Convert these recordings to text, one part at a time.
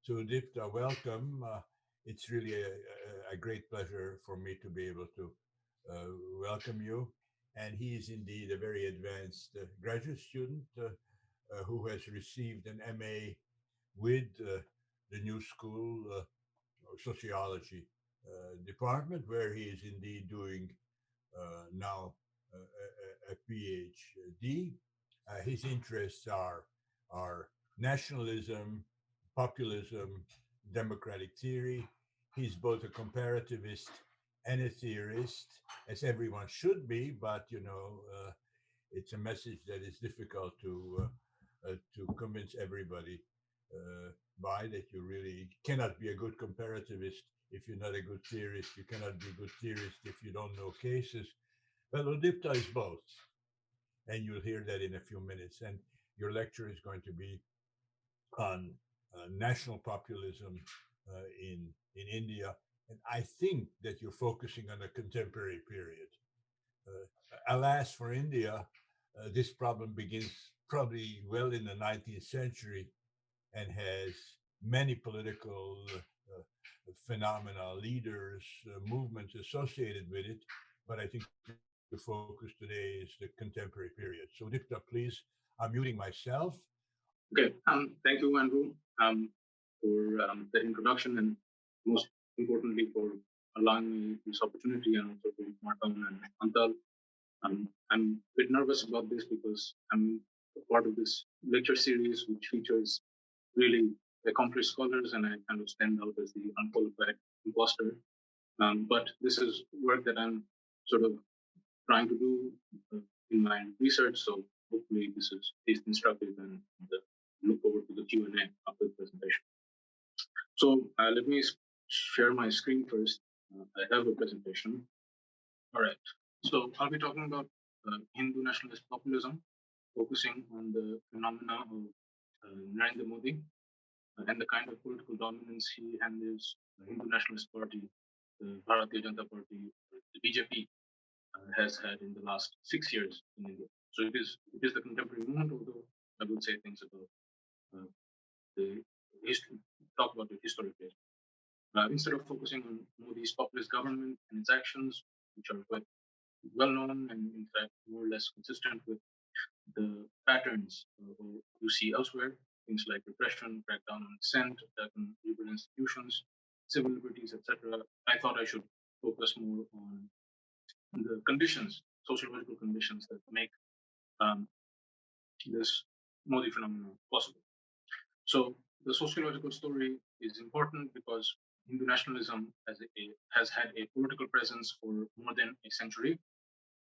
So, Dipta, welcome. It's really a great pleasure for me to be able to uh, welcome you. And he is indeed a very advanced graduate student who has received an MA with the New School Sociology department, where he is indeed doing now a PhD. His interests are nationalism, populism, democratic theory. He's both a comparativist and a theorist, as everyone should be. But it's a message that is difficult to convince everybody uh, by, that you really cannot be a good comparativist if you're not a good theorist. You cannot be a good theorist if you don't know cases. Well, Udipta is both, and you'll hear that in a few minutes. And your lecture is going to be on national populism in India, and I think that you're focusing on a contemporary period. Alas, for India, this problem begins probably well in the 19th century and has many political phenomena, leaders, movements associated with it. But I think the focus today is the contemporary period. So, Dipta, please, I'm muting myself. Okay, thank you, Andrew, for the introduction and most importantly for allowing me this opportunity and also to Martam and Antal. I'm a bit nervous about this because I'm a part of this lecture series which features really accomplished scholars and I kind of stand out as the unqualified imposter. But this is work that I'm sort of trying to do uh, in my research. So hopefully this is instructive and look forward to the Q&A after the presentation. So let me share my screen first. I have a presentation. All right. So I'll be talking about Hindu nationalist populism, focusing on the phenomena of Narendra Modi and the kind of political dominance he and his Hindu nationalist party, the Bharatiya Janata Party, the BJP, has had in the last 6 years in India. So it is the contemporary movement, although I would say things about the history, talk about the historical. Instead of focusing on Modi's populist government and its actions, which are quite well known and in fact more or less consistent with the patterns you see elsewhere, things like repression, crackdown on dissent, attack on liberal institutions, civil liberties, etc. I thought I should focus more on the conditions, sociological conditions that make um, this Modi phenomenon possible. So the sociological story is important because Hindu nationalism has had a political presence for more than a century,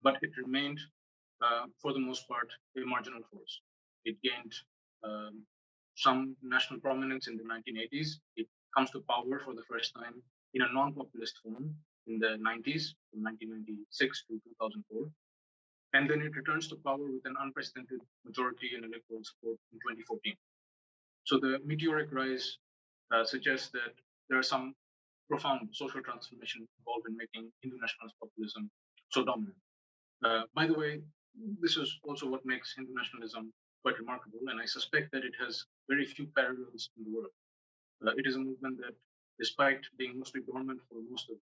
but it remained, for the most part, a marginal force. It gained um, some national prominence in the 1980s. It comes to power for the first time in a non-populist form in the 90s, from 1996 to 2004. And then it returns to power with an unprecedented majority and electoral support in 2014. So the meteoric rise suggests that there are some profound social transformation involved in making Hindu nationalist populism so dominant. By the way, this is also what makes Hindu nationalism quite remarkable, and I suspect that it has very few parallels in the world. It is a movement that, despite being mostly dormant for most of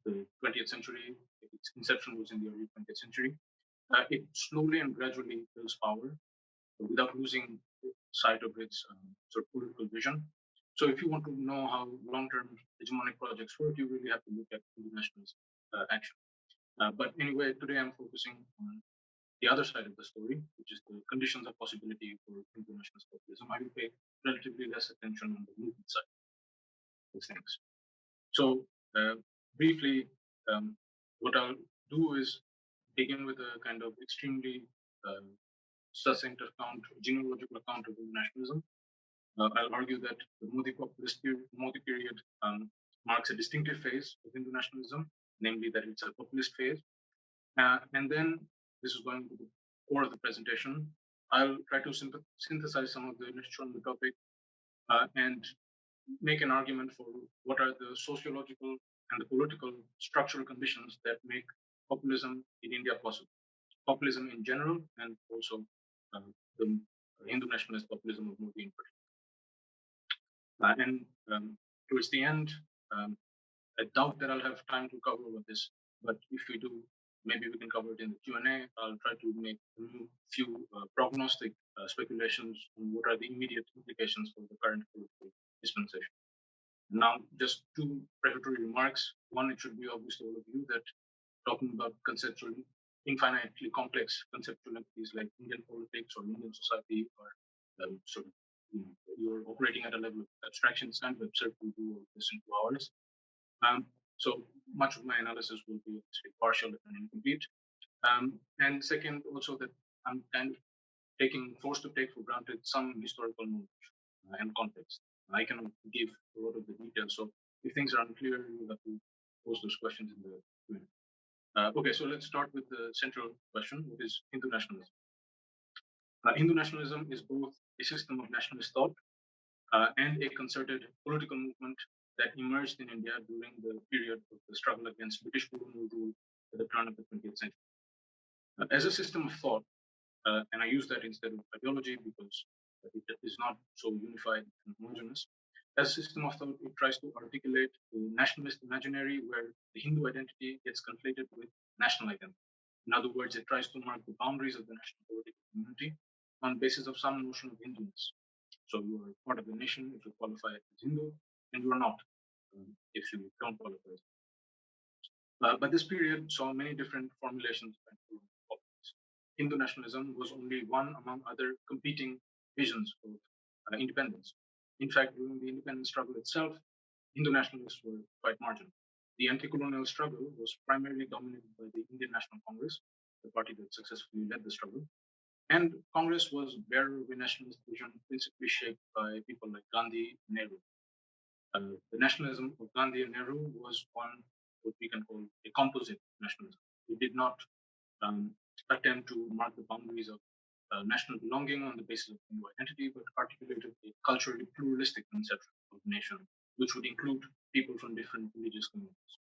the 20th century, its inception was in the early 20th century, it slowly and gradually builds power without losing sight of its sort of political vision. So if you want to know how long-term hegemonic projects work, you really have to look at international action. But anyway, today I'm focusing on the other side of the story, which is the conditions of possibility for international populism. I will pay relatively less attention on the movement side of things. So briefly, what I'll do is begin with a kind of extremely uh, succinct account, genealogical account of nationalism. I'll argue that the Modi period marks a distinctive phase of Hindu nationalism, namely that it's a populist phase. And then this is going to the core of the presentation. I'll try to synthesize some of the literature on the topic and make an argument for what are the sociological and the political structural conditions that make populism in India possible. Populism in general, and also the Hindu nationalist populism of Modi in particular. And towards the end, um, I doubt that I'll have time to cover all of this, but if we do, maybe we can cover it in the Q&A. I'll try to make a few prognostic speculations on what are the immediate implications for the current political dispensation. Now, just two prefatory remarks. One, it should be obvious to all of you that talking about conceptual, infinitely complex conceptual entities like Indian politics or Indian society, or sort of, you're operating at a level of abstraction, it's kind of absurd to do all this in 2 hours. So much of my analysis will be partial and incomplete. And second, also that I'm kind of forced to take for granted some historical knowledge and context. I cannot give a lot of the details. So if things are unclear, you have to pose those questions in the Q&A. Okay, so let's start with the central question, which is Hindu nationalism. Hindu nationalism is both a system of nationalist thought and a concerted political movement that emerged in India during the period of the struggle against British colonial rule at the turn of the 20th century. As a system of thought, and I use that instead of ideology because it is not so unified and homogeneous. As a system of thought, it tries to articulate a nationalist imaginary where the Hindu identity gets conflated with national identity. In other words, it tries to mark the boundaries of the national political community on basis of some notion of Hinduness. So you are part of the nation if you qualify as Hindu, and you are not if you don't qualify as but this period saw many different formulations of politics. Hindu nationalism was only one among other competing visions of independence. In fact, during the independence struggle itself, Hindu nationalists were quite marginal. The anti-colonial struggle was primarily dominated by the Indian National Congress, the party that successfully led the struggle. And Congress was bearer of a nationalist vision principally shaped by people like Gandhi and Nehru. The nationalism of Gandhi and Nehru was one what we can call a composite nationalism. It did not attempt to mark the boundaries of national belonging on the basis of Hindu identity, but articulated a culturally pluralistic conception of the nation, which would include people from different religious communities.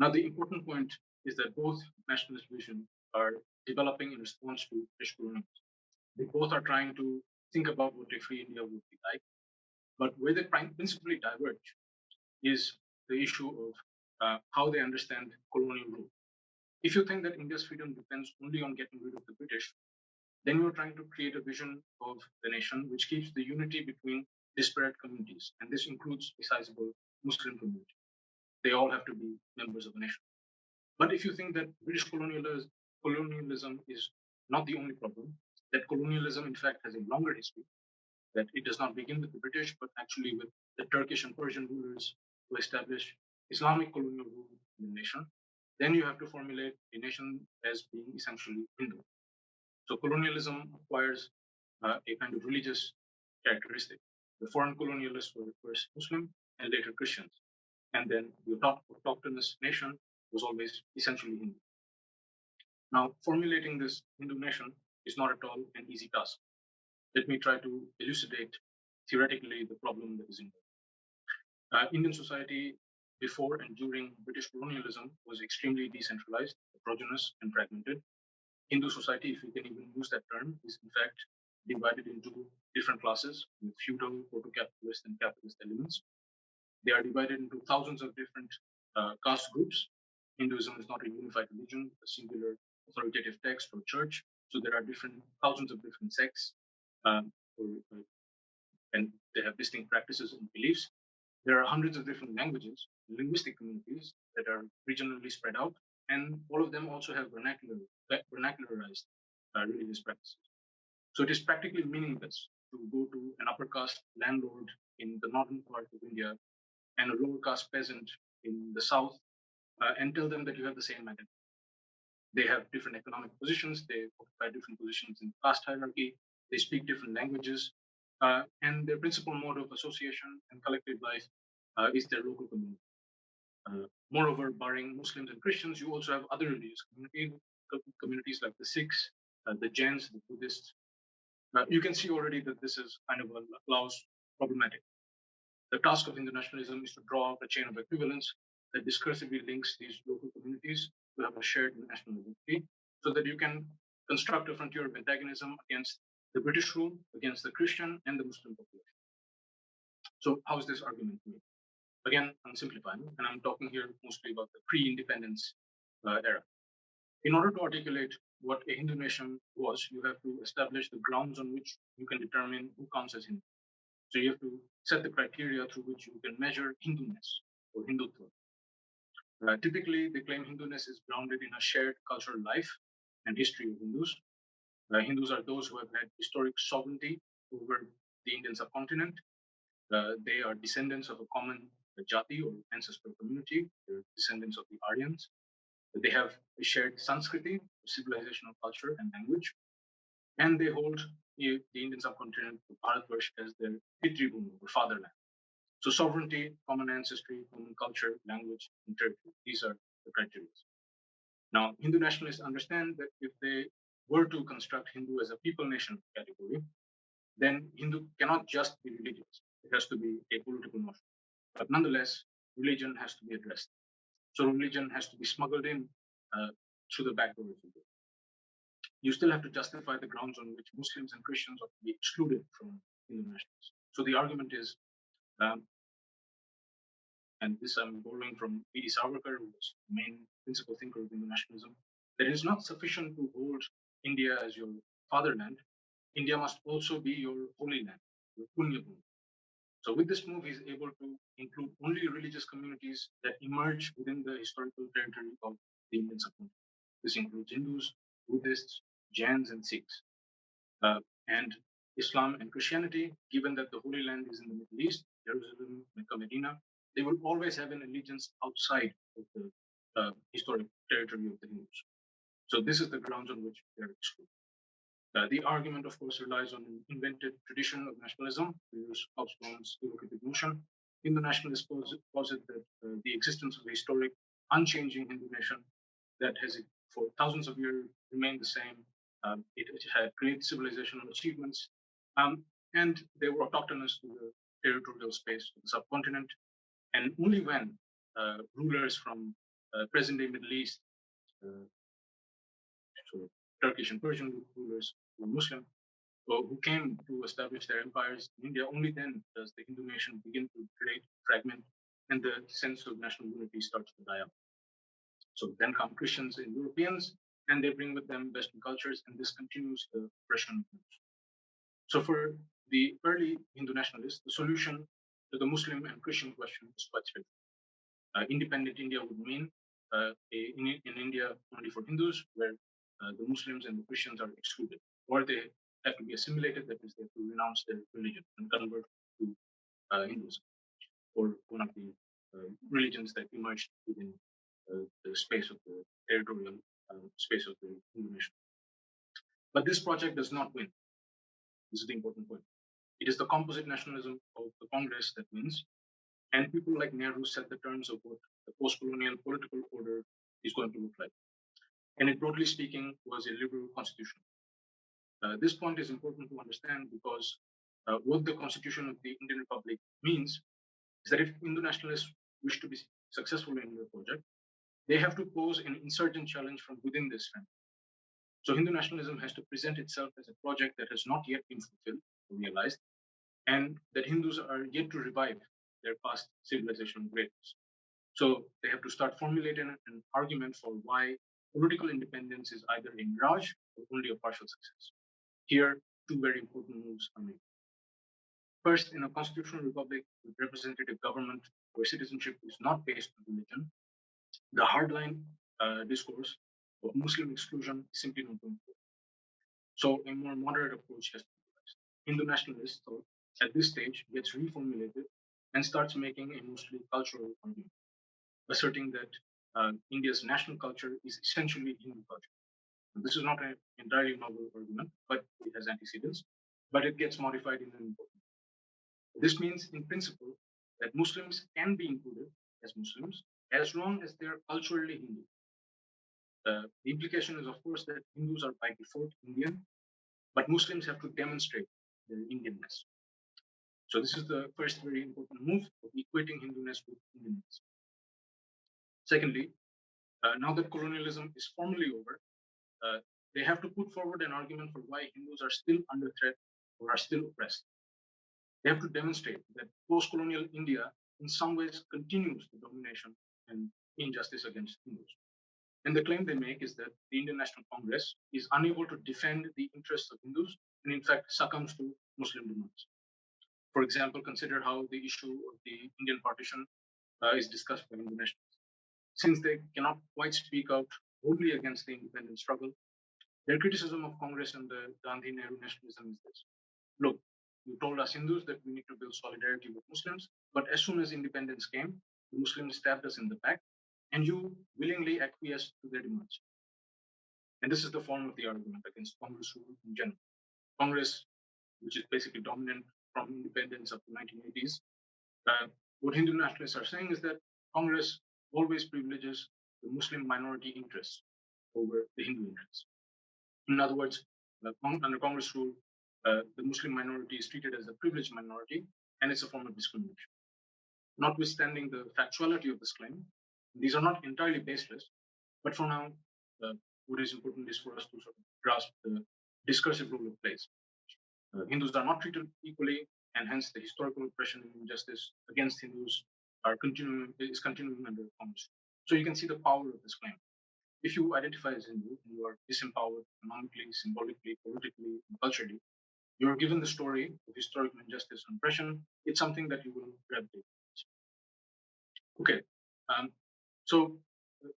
Now, the important point is that both nationalist visions are developing in response to British colonialism. They both are trying to think about what a free India would be like, but where they principally diverge is the issue of how they understand colonial rule. If you think that India's freedom depends only on getting rid of the British, then you're trying to create a vision of the nation which keeps the unity between disparate communities, and this includes a sizable Muslim community. They all have to be members of the nation. But if you think that British colonialism is not the only problem, that colonialism in fact has a longer history, that it does not begin with the British, but actually with the Turkish and Persian rulers who established Islamic colonial rule in the nation, then you have to formulate a nation as being essentially Hindu. So colonialism acquires a kind of religious characteristic. The foreign colonialists were first Muslim and later Christians. And then the autochthonous nation was always essentially Hindu. Now, formulating this Hindu nation is not at all an easy task. Let me try to elucidate theoretically the problem that is involved. Indian society before and during British colonialism was extremely decentralized, heterogeneous, and fragmented. Hindu society, if we can even use that term, is in fact divided into different classes with feudal, proto-capitalist, and capitalist elements. They are divided into thousands of different caste groups. Hinduism is not a unified religion, a singular authoritative text or church. So there are thousands of different sects, and they have distinct practices and beliefs. There are hundreds of different languages, linguistic communities that are regionally spread out, and all of them also have vernacularized religious practices. So it is practically meaningless to go to an upper caste landlord in the northern part of India and a lower caste peasant in the south and tell them that you have the same identity. They have different economic positions, they occupy different positions in the caste hierarchy, they speak different languages, and their principal mode of association and collective life is their local community. Moreover, barring Muslims and Christians, you also have other religious communities like the Sikhs, the Jains, the Buddhists. You can see already that this is kind of a Laos problematic. The task of Hindu nationalism is to draw up a chain of equivalence that discursively links these local communities to have a shared national identity so that you can construct a frontier of antagonism against the British rule, against the Christian and the Muslim population. So how is this argument made? Again, I'm simplifying, and I'm talking here mostly about the pre-independence era. In order to articulate what a Hindu nation was, you have to establish the grounds on which you can determine who counts as Hindu. So you have to set the criteria through which you can measure Hinduness or Hindutva. Typically, they claim Hinduness is grounded in a shared cultural life and history of Hindus. Hindus are those who have had historic sovereignty over the Indian subcontinent. They are descendants of a common jati or ancestral community. They're descendants of the Aryans. They have a shared Sanskriti, civilizational culture and language, and they hold the Indian subcontinent, Bharatvarsh, as their Pitribhumi or fatherland. So sovereignty, common ancestry, common culture, language, and territory. These are the criteria. Now, Hindu nationalists understand that if they were to construct Hindu as a people nation category, then Hindu cannot just be religious. It has to be a political notion. But nonetheless, religion has to be addressed. So religion has to be smuggled in through the back door, if you will. You still have to justify the grounds on which Muslims and Christians ought to be excluded from Hindu nationalism. So the argument is, and this I'm borrowing from V.D. Savarkar, who was the main principal thinker of Hindu nationalism, that it is not sufficient to hold India as your fatherland. India must also be your holy land, your Punya Bhumi. So with this move, he's able to include only religious communities that emerge within the historical territory of the Indian subcontinent. This includes Hindus, Buddhists, Jains, and Sikhs. And Islam and Christianity, given that the Holy Land is in the Middle East, Jerusalem, Mecca, Medina, they will always have an allegiance outside of the historic territory of the Hindus. So this is the grounds on which they are excluded. The argument, of course, relies on an invented tradition of nationalism, to use Hobsbawm's evocative notion. Hindu nationalists posit that the existence of a historic, unchanging Hindu nation that has for thousands of years remained the same. It had great civilizational achievements, and they were autochthonous to the territorial space of the subcontinent. And only when rulers from present-day Middle East, so Turkish and Persian rulers who were Muslim, who came to establish their empires in India, only then does the Hindu nation begin to break, fragment, and the sense of national unity starts to die out. So then come Christians and Europeans, and they bring with them Western cultures, and this continues the oppression. So for the early Hindu nationalists, the solution to the Muslim and Christian question is quite straightforward. Independent India would mean in India only for Hindus, where the Muslims and the Christians are excluded, or they have to be assimilated, that is, they have to renounce their religion and convert to Hinduism, or one of the religions that emerged within the space of the territorial space of the Hindu nation. But this project does not win. This is the important point. It is the composite nationalism of the Congress that wins, and people like Nehru set the terms of what the post-colonial political order is going to look like. And it, broadly speaking, was a liberal constitution. This point is important to understand because what the Constitution of the Indian Republic means is that if Hindu nationalists wish to be successful in their project, they have to pose an insurgent challenge from within this framework. So Hindu nationalism has to present itself as a project that has not yet been fulfilled or realized, and that Hindus are yet to revive their past civilizational greatness. So they have to start formulating an argument for why political independence is either a mirage or only a partial success. Here, two very important moves are made. First, in a constitutional republic with representative government where citizenship is not based on religion, the hardline discourse of Muslim exclusion is simply not going to work. So a more moderate approach has to be utilized. Hindu nationalist thought at this stage gets reformulated and starts making a mostly cultural argument, asserting that India's national culture is essentially Hindu culture. And this is not an entirely novel argument, but it has antecedents, but it gets modified in an important way. This means, in principle, that Muslims can be included as Muslims as long as they are culturally Hindu. The implication is, of course, that Hindus are by default Indian, but Muslims have to demonstrate their Indianness. So this is the first very important move of equating Hinduness with Indianness. Secondly, now that colonialism is formally over, they have to put forward an argument for why Hindus are still under threat or are still oppressed. They have to demonstrate that post-colonial India in some ways continues the domination and injustice against Hindus. And the claim they make is that the Indian National Congress is unable to defend the interests of Hindus and in fact succumbs to Muslim demands. For example, consider how the issue of the Indian partition is discussed by Hindu nationalists. Since they cannot quite speak out boldly against the independence struggle, their criticism of Congress and the Gandhi-Nehru nationalism is this. Look, you told us Hindus that we need to build solidarity with Muslims, but as soon as independence came, the Muslims stabbed us in the back, and you willingly acquiesced to their demands. And this is the form of the argument against Congress rule in general. Congress, which is basically dominant from independence up to 1980s, what Hindu nationalists are saying is that Congress always privileges the Muslim minority interests over the Hindu interests. In other words, under Congress rule, the Muslim minority is treated as a privileged minority, and it's a form of discrimination. Notwithstanding the factuality of this claim, these are not entirely baseless, but for now, what is important is for us to sort of grasp the discursive role it plays. Hindus are not treated equally, and hence the historical oppression and injustice against Hindus is continuing under Congress. So you can see the power of this claim. If you identify as Hindu and you are disempowered economically, symbolically, politically, and culturally, you are given the story of historical injustice and oppression. It's something that you will gravitate towards. Okay, so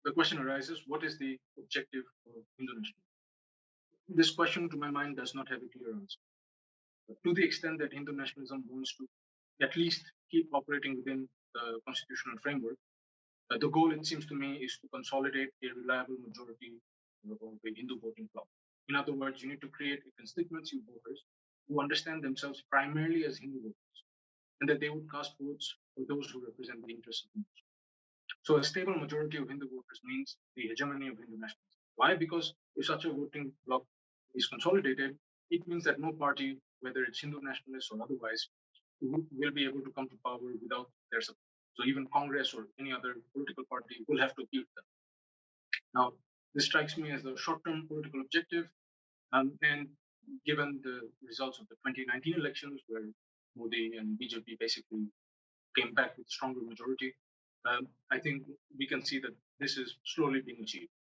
the question arises: what is the objective of Hindu nationalism? This question, to my mind, does not have a clear answer. But to the extent that Hindu nationalism wants to at least keep operating within the constitutional framework, the goal, it seems to me, is to consolidate a reliable majority of a Hindu voting bloc. In other words, you need to create a constituency of voters who understand themselves primarily as Hindu voters, and that they would cast votes for those who represent the interests of Hindus. So a stable majority of Hindu voters means the hegemony of Hindu nationalism. Why? Because if such a voting bloc is consolidated, it means that no party, whether it's Hindu nationalist or otherwise, will be able to come to power without their support. So even Congress or any other political party will have to appeal to them. Now, this strikes me as a short-term political objective, and given the results of the 2019 elections, where Modi and BJP basically came back with a stronger majority, I think we can see that this is slowly being achieved.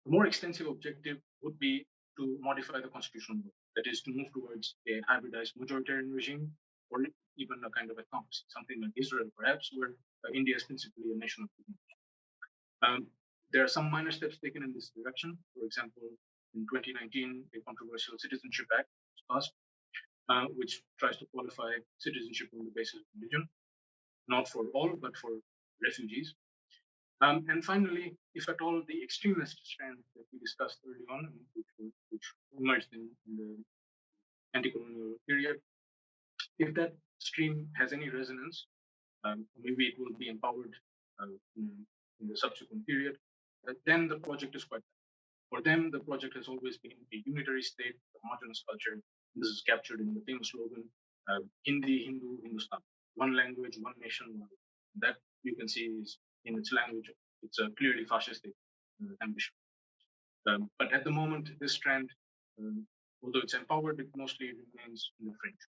The more extensive objective would be to modify the constitutional law, that is, to move towards a hybridized majoritarian regime, or even a kind of a democracy, something like Israel, perhaps, where India is principally a nation of the There are some minor steps taken in this direction. For example, in 2019, a controversial Citizenship Act was passed, which tries to qualify citizenship on the basis of religion, not for all, but for refugees. And finally, if at all, the extremist strand that we discussed early on, which emerged in the anti-colonial period, if that stream has any resonance, maybe it will be empowered in the subsequent period, then the project is quite. For them, the project has always been a unitary state, a homogeneous culture. This is captured in the famous slogan, Hindi, Hindu, Hindustan. One language, one nation. That you can see is in its language. It's a clearly fascistic ambition. But at the moment, this strand, although it's empowered, it mostly remains in the fringe.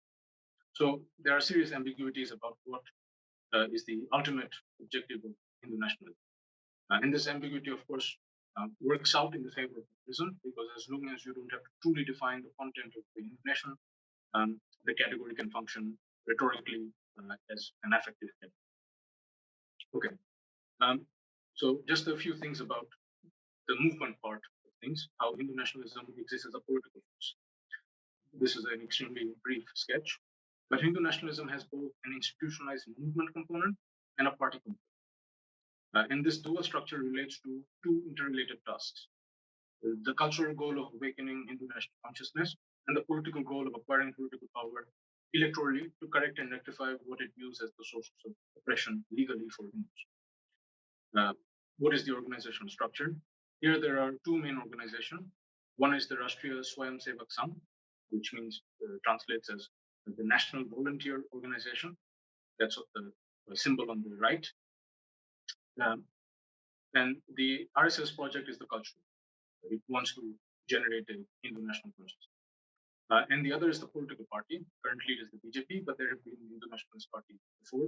So there are serious ambiguities about what is the ultimate objective of Hindu nationalism. And this ambiguity, of course, works out in the favor of reason, because as long as you don't have to truly define the content of the nation, the category can function rhetorically as an affective category. Okay. So just a few things about the movement part of things, how Hindu nationalism exists as a political force. This is an extremely brief sketch, but Hindu nationalism has both an institutionalized movement component and a party component. And this dual structure relates to two interrelated tasks: the cultural goal of awakening Hindu national consciousness and the political goal of acquiring political power electorally to correct and rectify what it views as the sources of oppression legally for Hindus. What is the organizational structure? Here there are two main organizations. One is the Rashtriya Swayamsevak Sangh, which means translates as the National Volunteer Organization. That's the symbol on the right. And the RSS project is the cultural. It wants to generate a Hindu national consciousness. And the other is the political party. Currently, it is the BJP, but there have been the Hindu Nationalist Party before.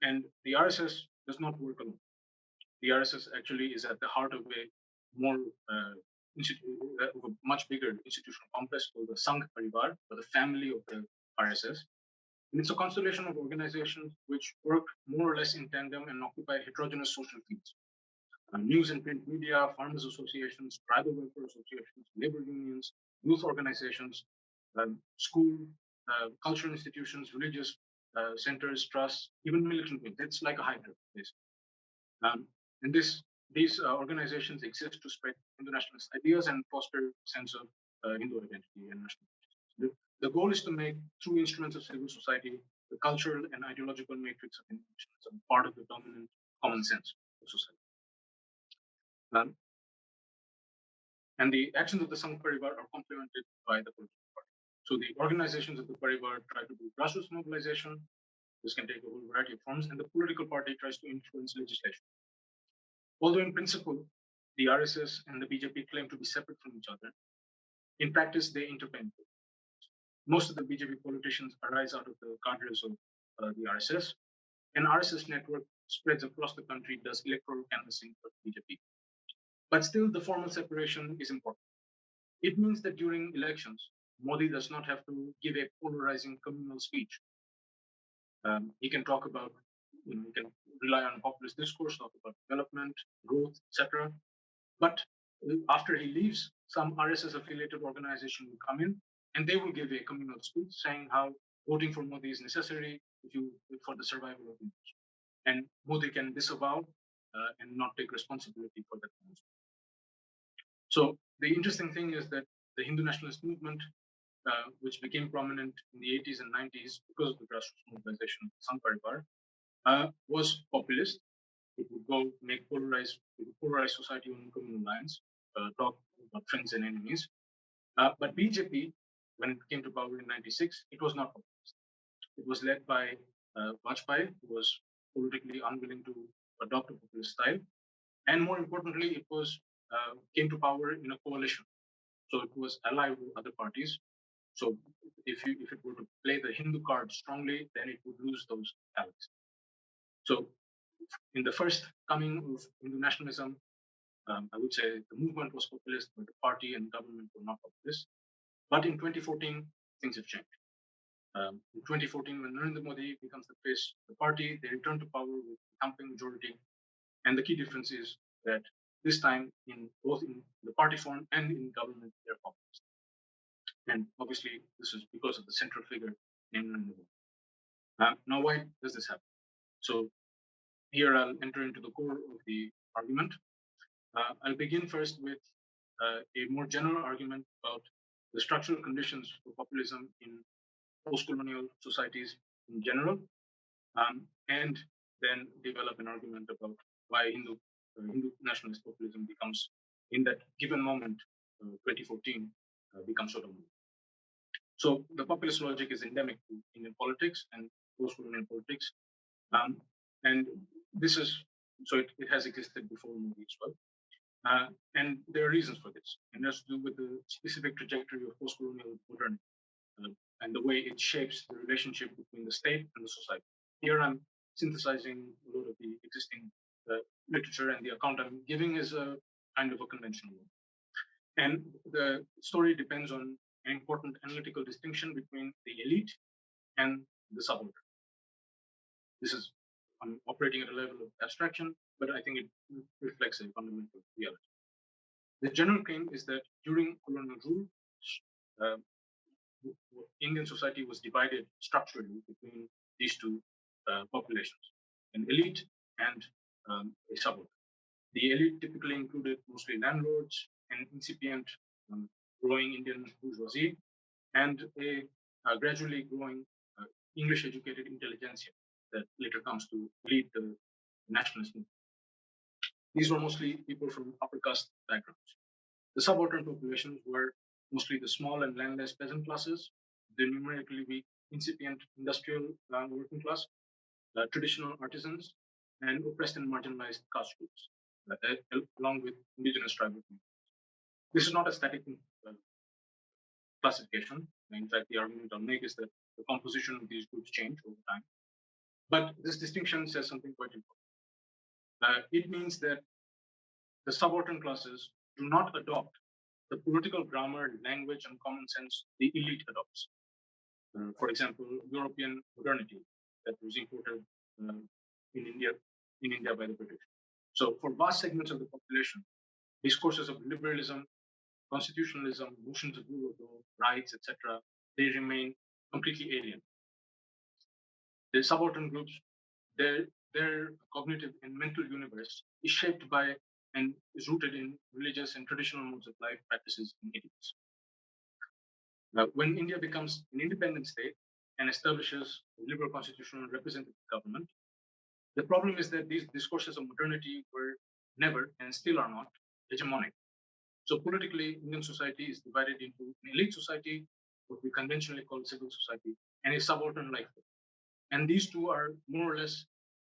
And the RSS does not work alone. The RSS actually is at the heart of a more of a much bigger institutional complex called the Sangh Parivar, or the family of the RSS. And it's a constellation of organizations which work more or less in tandem and occupy heterogeneous social fields. News and print media, farmers associations, tribal welfare associations, labor unions, youth organizations, school, cultural institutions, religious centers, trusts, even militant wings. It's like a hydra, basically. And these organizations exist to spread Hindu nationalist ideas and foster a sense of Hindu identity and national identity. The goal is to make, through instruments of civil society, the cultural and ideological matrix of Hindu nationalism part of the dominant common sense of society. And the actions of the Sangh Parivar are complemented by the political party. So the organizations of the Parivar try to do grassroots mobilization. This can take a whole variety of forms, and the political party tries to influence legislation. Although in principle, the RSS and the BJP claim to be separate from each other, in practice, they interplay. Most of the BJP politicians arise out of the cadres of the RSS, and RSS network spreads across the country, does electoral canvassing for the BJP. But still, the formal separation is important. It means that during elections, Modi does not have to give a polarizing communal speech. He can talk about, he can rely on populist discourse, talk about development, growth, etc. But after he leaves, some RSS-affiliated organization will come in and they will give a communal speech saying how voting for Modi is necessary for the survival of the nation. And Modi can disavow and not take responsibility for that. So the interesting thing is that the Hindu nationalist movement, which became prominent in the 80s and 90s because of the grassroots mobilization of Sangh Parivar, was populist. It would go make polarized society on communal lines, talk about friends and enemies. But BJP, when it came to power in 96, it was not populist. It was led by Vajpayee, who was politically unwilling to adopt a populist style. And more importantly, it was came to power in a coalition. So it was allied with other parties. So if it were to play the Hindu card strongly, then it would lose those allies. So in the first coming of Hindu nationalism, I would say the movement was populist, but the party and government were not populist. But in 2014, things have changed. In 2014, when Narendra Modi becomes the face of the party, they return to power with a thumping majority. And the key difference is that this time, both in the party form and in government, they're populist. And obviously, this is because of the central figure in Narendra Modi. Now, why does this happen? So here I'll enter into the core of the argument. I'll begin first with a more general argument about the structural conditions for populism in post-colonial societies in general, and then develop an argument about why Hindu nationalist populism becomes, in that given moment, 2014, becomes so dominant. So the populist logic is endemic to Indian politics and post-colonial politics, and this is so it has existed before Modi as well. And there are reasons for this, and it has to do with the specific trajectory of post-colonial modernity and the way it shapes the relationship between the state and the society. Here I'm synthesizing a lot of the existing literature, and the account I'm giving is a kind of a conventional one. And the story depends on an important analytical distinction between the elite and the subaltern. I'm operating at a level of abstraction, but I think it reflects a fundamental reality. The general claim is that during colonial rule, Indian society was divided structurally between these two populations, an elite and a subaltern. The elite typically included mostly landlords, an incipient growing Indian bourgeoisie, and a gradually growing English-educated intelligentsia that later comes to lead the nationalist movement. These were mostly people from upper caste backgrounds. The subaltern populations were mostly the small and landless peasant classes, the numerically weak incipient industrial working class, traditional artisans, and oppressed and marginalized caste groups, along with indigenous tribal communities. This is not a static classification. In fact, the argument I'll make is that the composition of these groups change over time. But this distinction says something quite important. It means that the subaltern classes do not adopt the political grammar, language, and common sense the elite adopts. For example, European modernity that was imported in India by the British. So for vast segments of the population, discourses of liberalism, constitutionalism, notions of rule of law, rights, etc., they remain completely alien. The subaltern groups, their cognitive and mental universe is shaped by and is rooted in religious and traditional modes of life, practices, and idioms. Now, when India becomes an independent state and establishes a liberal constitutional representative government, the problem is that these discourses of modernity were never and still are not hegemonic. So politically, Indian society is divided into an elite society, what we conventionally call civil society, and a subaltern life. And these two are more or less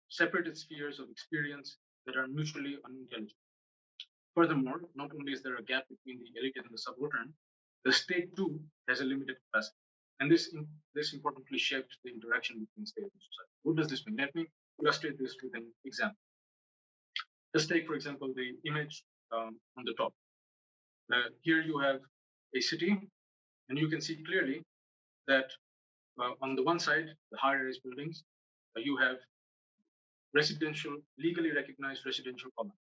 separated spheres of experience that are mutually unintelligible. Furthermore, not only is there a gap between the elite and the subaltern, the state too has a limited capacity. And this importantly shaped the interaction between state and society. What does this mean? Let me illustrate this with an example. Let's take, for example, the image on the top. Here you have a city, and you can see clearly that on the one side, the high-rise buildings, you have residential, legally recognized residential colonies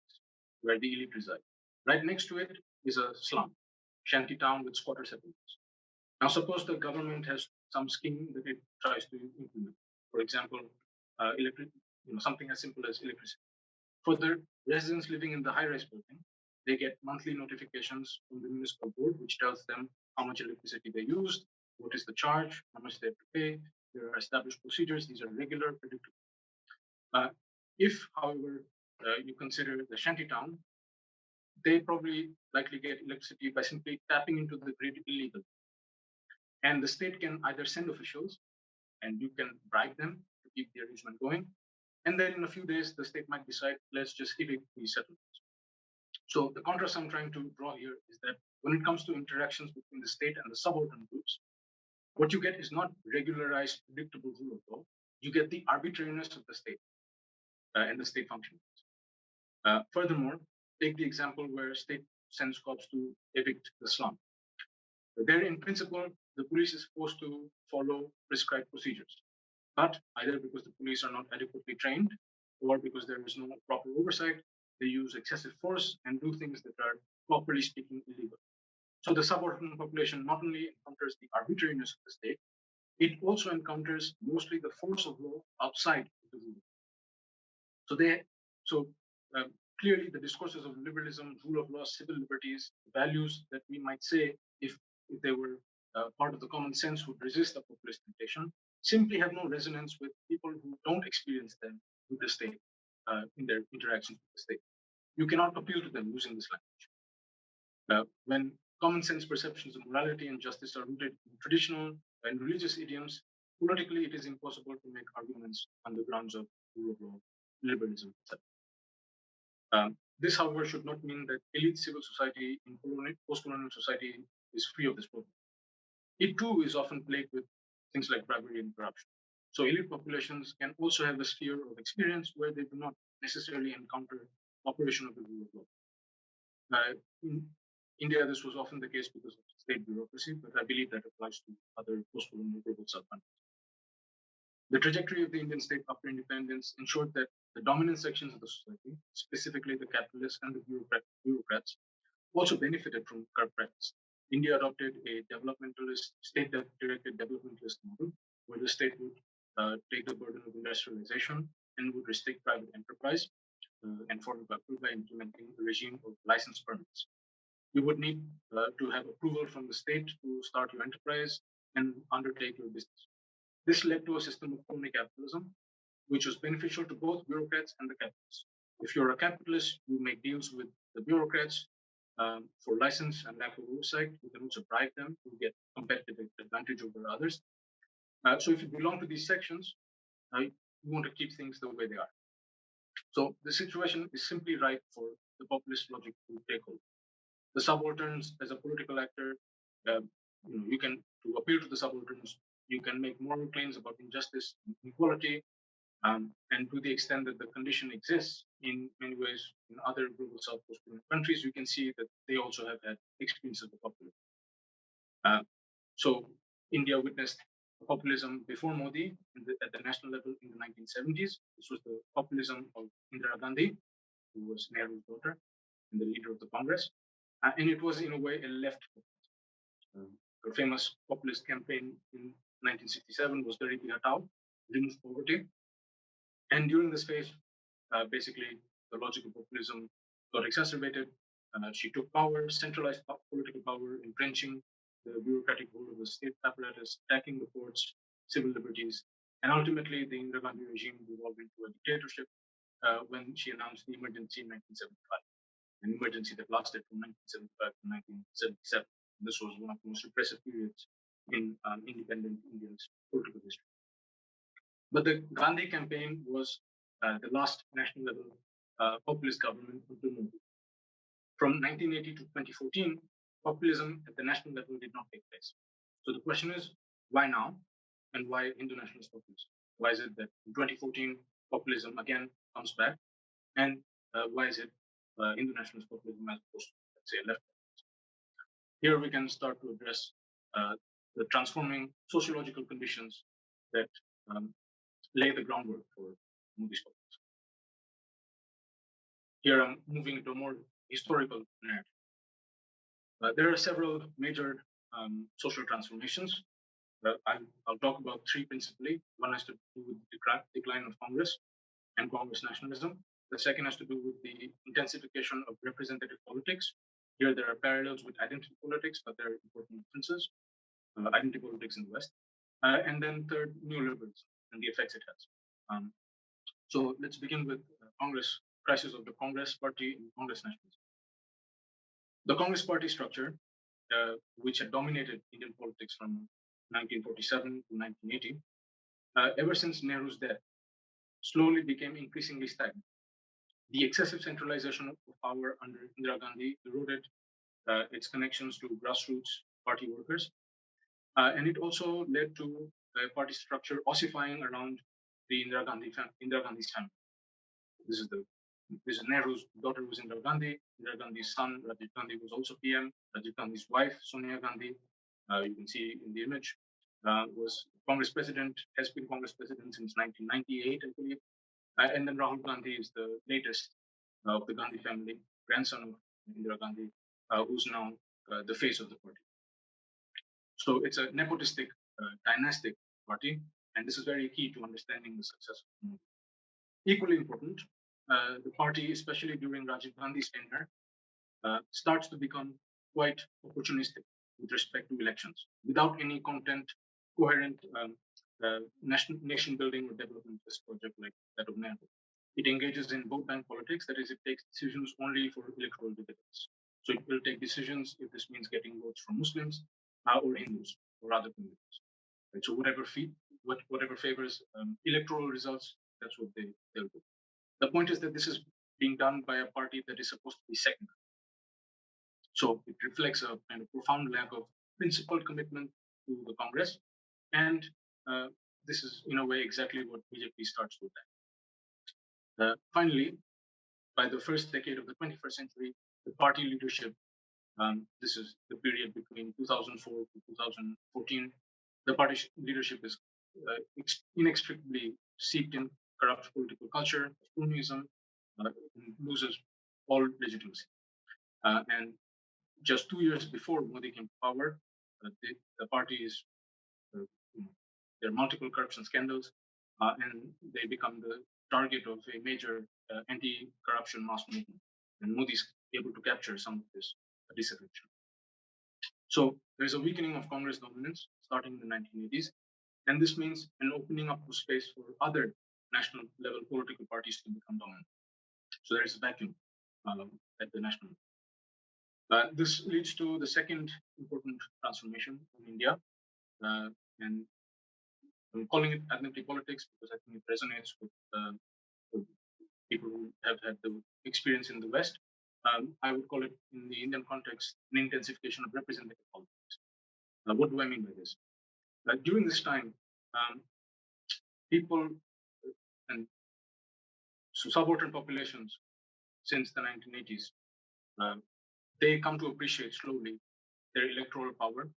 where the elite reside. Right next to it is a slum, shanty town with squatter settlements. Now, suppose the government has some scheme that it tries to implement. For example, something as simple as electricity. For the residents living in the high-rise building, they get monthly notifications from the municipal board, which tells them how much electricity they used, what is the charge, how much they have to pay. There are established procedures. These are regular, predictable. If, however, you consider the shanty town, they probably likely get electricity by simply tapping into the grid illegally. And the state can either send officials, and you can bribe them to keep the arrangement going. And then in a few days, the state might decide, let's just evict these settlements. So the contrast I'm trying to draw here is that when it comes to interactions between the state and the subaltern groups, what you get is not regularized, predictable rule of law. You get the arbitrariness of the state and the state functioning. Furthermore, take the example where state sends cops to evict the slum. There, in principle, the police is supposed to follow prescribed procedures, but either because the police are not adequately trained or because there is no proper oversight, they use excessive force and do things that are, properly speaking, illegal. So the subaltern population not only encounters the arbitrariness of the state, it also encounters mostly the force of law outside the rule. So clearly the discourses of liberalism, rule of law, civil liberties, values that we might say, if they were part of the common sense, would resist a populist temptation, simply have no resonance with people who don't experience them with the state in their interactions with the state. You cannot appeal to them using this language. When common sense perceptions of morality and justice are rooted in traditional and religious idioms, politically it is impossible to make arguments on the grounds of rule of law, liberalism, etc. This, however, should not mean that elite civil society in post-colonial society is free of this problem. It too is often plagued with things like bribery and corruption. So elite populations can also have a sphere of experience where they do not necessarily encounter operation of the rule of law. In India, this was often the case because of state bureaucracy, but I believe that applies to other post-colonial global countries. The trajectory of the Indian state after independence ensured that the dominant sections of the society, specifically the capitalists and the bureaucrats, also benefited from corrupt practice. India adopted a developmentalist, state-directed developmentalist model, where the state would take the burden of industrialization and would restrict private enterprise and foreign capital by implementing a regime of license permits. You would need to have approval from the state to start your enterprise and undertake your business. This led to a system of crony capitalism, which was beneficial to both bureaucrats and the capitalists. If you're a capitalist, you make deals with the bureaucrats for license and lack of oversight. You can also bribe them to get competitive advantage over others. So if you belong to these sections, you want to keep things the way they are. So the situation is simply ripe for the populist logic to take hold. The subalterns, as a political actor, you can, to appeal to the subalterns, you can make moral claims about injustice and inequality, and to the extent that the condition exists in many ways in other global South post-colonial countries, you can see that they also have had experiences of populism. So India witnessed populism before Modi at the national level in the 1970s. This was the populism of Indira Gandhi, who was Nehru's daughter and the leader of the Congress. And it was, in a way, a left populism. Her famous populist campaign in 1967 was Garibi Hatao, remove poverty. And during this phase, basically, the logic of populism got exacerbated. She took power, centralized political power, entrenching the bureaucratic role of the state apparatus, attacking the courts, civil liberties, and ultimately the Indira Gandhi regime evolved into a dictatorship when she announced the emergency in 1975, an emergency that lasted from 1975 to 1977. This was one of the most repressive periods in independent India's political history. But the Gandhi campaign was the last national level populist government until Modi. From 1980 to 2014, populism at the national level did not take place. So the question is, why now? And why Hindu nationalist populism? Why is it that in 2014, populism again comes back? And why is it Hindu nationalist populism as opposed to, let's say, left populism? Here we can start to address the transforming sociological conditions that lay the groundwork for Modi's populism. Here I'm moving into a more historical narrative. There are several major social transformations. I'll talk about three principally. One has to do with the decline of Congress and Congress nationalism. The second has to do with the intensification of representative politics. Here there are parallels with identity politics, but there are important differences. Identity politics in the West. And then third, neoliberalism and the effects it has. So let's begin with Congress, crisis of the Congress Party and Congress nationalism. The Congress Party structure, which had dominated Indian politics from 1947 to 1980, ever since Nehru's death, slowly became increasingly stagnant. The excessive centralization of power under Indira Gandhi eroded its connections to grassroots party workers, and it also led to a party structure ossifying around the Indira Gandhi's family. This is Nehru's daughter was Indira Gandhi. Indira Gandhi's son Rajiv Gandhi was also PM. Rajiv Gandhi's wife Sonia Gandhi, you can see in the image, was Congress president. Has been Congress president since 1998, I believe. And then Rahul Gandhi is the latest of the Gandhi family, grandson of Indira Gandhi, who's now the face of the party. So it's a nepotistic, dynastic party, and this is very key to understanding the success of Modi. Equally important, the party, especially during Rajiv Gandhi's tenure, starts to become quite opportunistic with respect to elections, without any content, coherent nation building or development project like that of Nehru. It engages in vote bank politics, that is, it takes decisions only for electoral dividends. So it will take decisions if this means getting votes from Muslims or Hindus or other communities. Right? So whatever favors electoral results, that's what they'll do. The point is that this is being done by a party that is supposed to be second. So it reflects a kind of profound lack of principled commitment to the Congress. And this is, in a way, exactly what BJP starts with that. Finally, by the first decade of the 21st century, the party leadership, this is the period between 2004 to 2014, the party leadership is inextricably steeped in corrupt political culture, cronyism, loses all legitimacy. And just 2 years before Modi came to power, the party is, there are multiple corruption scandals, and they become the target of a major anti-corruption mass movement. And Modi is able to capture some of this disaffection. So there's a weakening of Congress dominance starting in the 1980s, and this means an opening up of space for other national level political parties to become dominant. So there is a vacuum at the national level. This leads to the second important transformation in India, and I'm calling it identity politics because I think it resonates with people who have had the experience in the West. I would call it, in the Indian context, an intensification of representative politics. What do I mean by this? During this time, people and subaltern populations since the 1980s, they come to appreciate slowly their electoral power,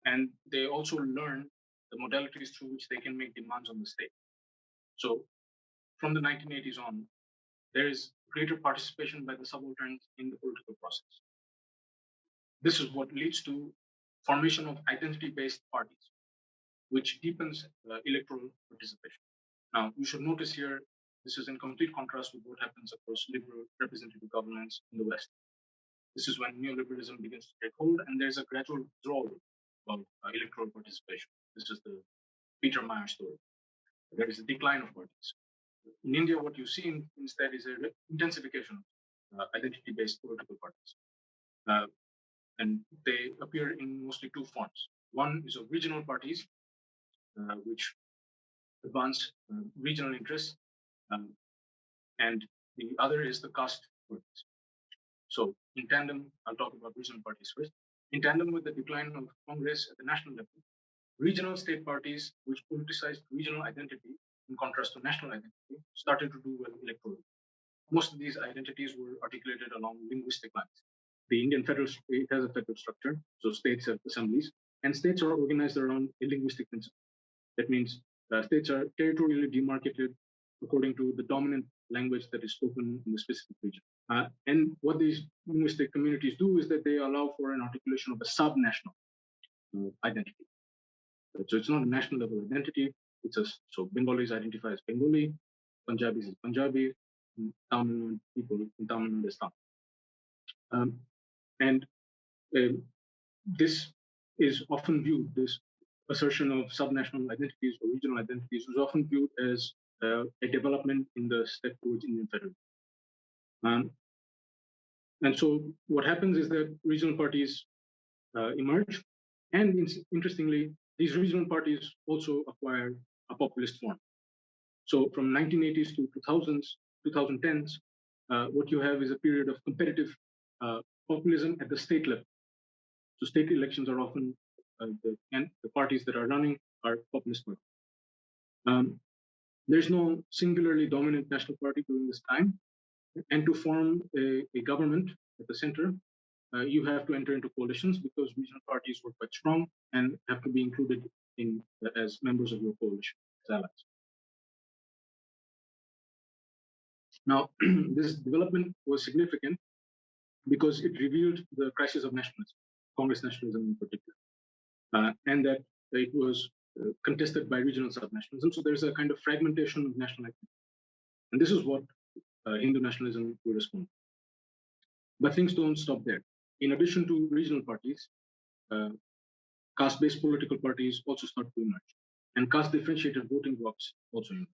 and they also learn the modalities through which they can make demands on the state. So from the 1980s on, there is greater participation by the subalterns in the political process. This is what leads to formation of identity-based parties, which deepens electoral participation. Now, you should notice here, this is in complete contrast with what happens across liberal representative governments in the West. This is when neoliberalism begins to take hold, and there's a gradual withdrawal of electoral participation. This is the Peter Meyer story. There is a decline of parties. In India, what you see instead is an intensification of identity-based political parties. And they appear in mostly two forms. One is of regional parties, which advance regional interests, and the other is the caste parties. So in tandem, I'll talk about regional parties first. In tandem with the decline of Congress at the national level, regional state parties, which politicized regional identity in contrast to national identity, started to do well electorally. Most of these identities were articulated along linguistic lines. The Indian federal state has a federal structure, so states have assemblies, and states are organized around a linguistic principle. That means states are territorially demarcated according to the dominant language that is spoken in the specific region. And what these linguistic communities do is that they allow for an articulation of a sub-national identity. So it's not a national level identity. So Bengalis identify as Bengali, Punjabis as Punjabi, Tamil people in Tamil Nadu as Tamil. And this is often viewed, this assertion of subnational identities or regional identities is often viewed as a development in the step towards Indian federalism. And so what happens is that regional parties emerge, and interestingly, these regional parties also acquire a populist form. So from 1980s to 2010s, what you have is a period of competitive populism at the state level. So state elections are often, and the parties that are running are populist parties. There's no singularly dominant national party during this time. And to form a government at the center, you have to enter into coalitions because regional parties were quite strong and have to be included in as members of your coalition, as allies. Now, this development was significant because it revealed the crisis of nationalism, Congress nationalism in particular, and that it was contested by regional subnationalism. So there's a kind of fragmentation of national identity. And this is what Hindu nationalism will respond. But things don't stop there. In addition to regional parties, caste-based political parties also start to emerge, and caste-differentiated voting blocks also emerge.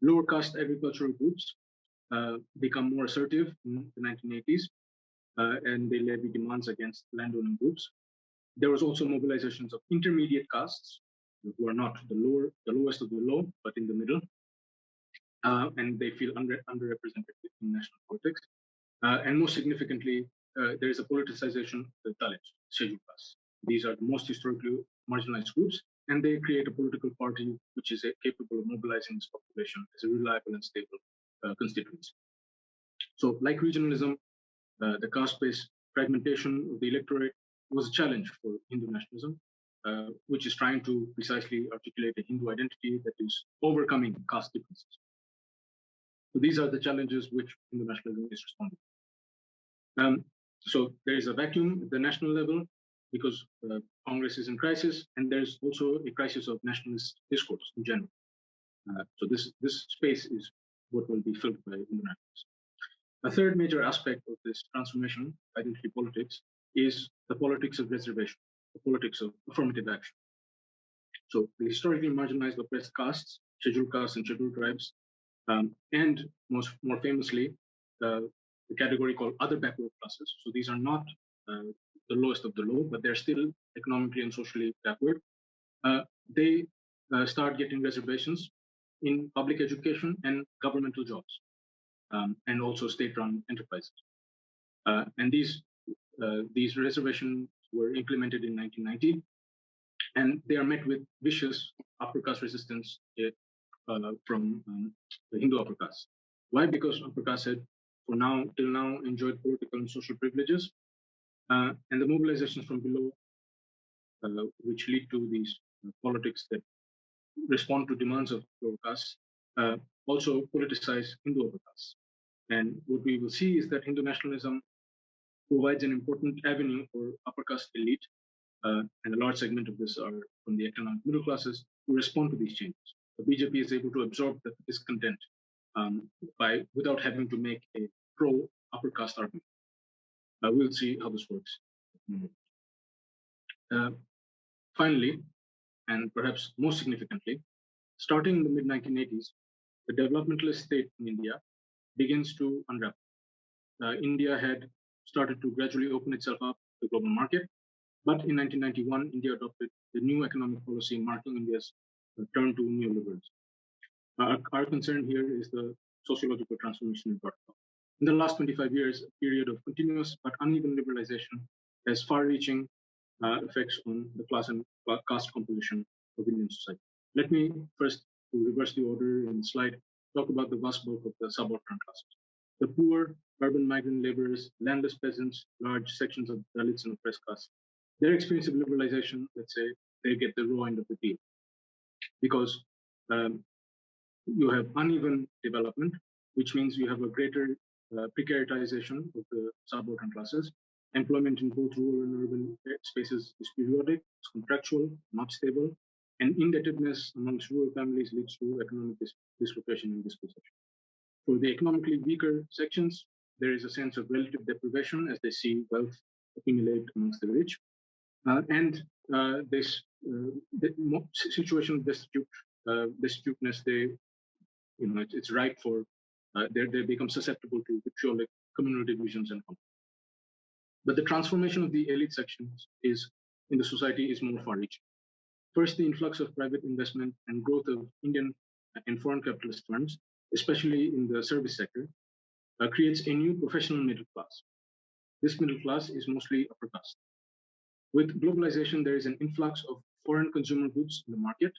Lower caste agricultural groups become more assertive in the 1980s, and they levy demands against landowning groups. There was also mobilizations of intermediate castes, who are not the lowest of the low, but in the middle, and they feel underrepresented in national politics. And most significantly, there is a politicization of the Dalits, scheduled castes. These are the most historically marginalized groups, and they create a political party which is capable of mobilizing this population as a reliable and stable constituency. So, like regionalism, the caste-based fragmentation of the electorate was a challenge for Hindu nationalism, which is trying to precisely articulate a Hindu identity that is overcoming caste differences. So these are the challenges which Hindu nationalism is responding to. So there is a vacuum at the national level because Congress is in crisis, and there's also a crisis of nationalist discourse in general. So this space is what will be filled by Hindu nationalists. A third major aspect of this transformation, identity politics, is the politics of reservation, the politics of affirmative action. So the historically marginalized oppressed castes, scheduled castes and scheduled tribes, and more famously, the category called other backward classes. So these are not the lowest of the low, but they're still economically and socially backward. They start getting reservations in public education and governmental jobs, and also state-run enterprises. And these reservations were implemented in 1990, and they are met with vicious upper caste resistance from the Hindu upper caste. Why? Because upper caste had, for now, till now, enjoyed political and social privileges, and the mobilizations from below, which lead to these politics that respond to demands of lower castes, also politicize Hindu upper castes. And what we will see is that Hindu nationalism provides an important avenue for upper caste elite, and a large segment of this are from the economic middle classes, to respond to these changes. The BJP is able to absorb the discontent without having to make a pro upper caste argument. We'll see how this works. Finally, and perhaps most significantly, starting in the mid-1980s, the developmentalist state in India begins to unravel. India had started to gradually open itself up to the global market, but in 1991, India adopted the new economic policy marking India's turn to neoliberalism. Our concern here is the sociological transformation in Bharata. In the last 25 years, a period of continuous but uneven liberalization has far-reaching effects on the class and caste composition of Indian society. Let me first, to reverse the order in the slide, talk about the vast bulk of the subaltern classes. The poor, urban migrant laborers, landless peasants, large sections of Dalits and oppressed castes. Their experience of liberalization, let's say, they get the raw end of the deal. Because you have uneven development, which means you have a greater precaritization of the subaltern classes. Employment in both rural and urban spaces is periodic, it's contractual, not stable, and indebtedness amongst rural families leads to economic dislocation and dispossession. For the economically weaker sections, there is a sense of relative deprivation as they see wealth accumulate amongst the rich. And this situation of destituteness, it's ripe for, they become susceptible to vitriolic communal divisions and conflict. But the transformation of the elite sections in the society is more far-reaching. First, the influx of private investment and growth of Indian and foreign capitalist firms, especially in the service sector, creates a new professional middle class. This middle class is mostly upper caste. With globalization, there is an influx of foreign consumer goods in the market.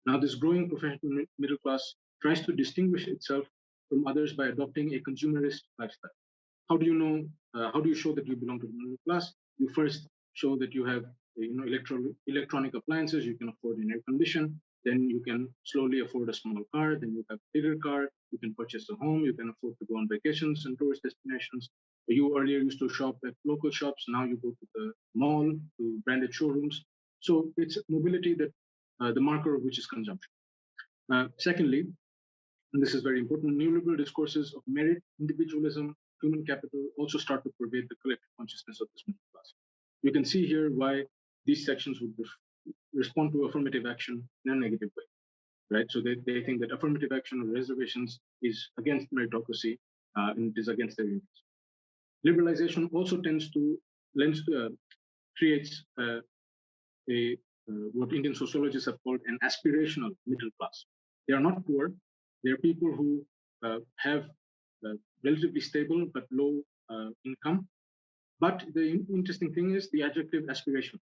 Now, this growing professional middle class tries to distinguish itself from others by adopting a consumerist lifestyle. How do you know? How do you show that you belong to the middle class? You first show that you have, electronic appliances. You can afford an air condition. Then you can slowly afford a small car. Then you have a bigger car. You can purchase a home. You can afford to go on vacations and tourist destinations. You earlier used to shop at local shops. Now you go to the mall, to branded showrooms. So it's mobility that the marker of which is consumption. Secondly, and this is very important, neoliberal discourses of merit, individualism, human capital also start to pervade the collective consciousness of this middle class. You can see here why these sections would respond to affirmative action in a negative way, right? So they think that affirmative action or reservations is against meritocracy and it is against their interests. Liberalization also creates what Indian sociologists have called an aspirational middle class. They are not poor. They are people who have relatively stable but low income. But the interesting thing is the adjective aspiration.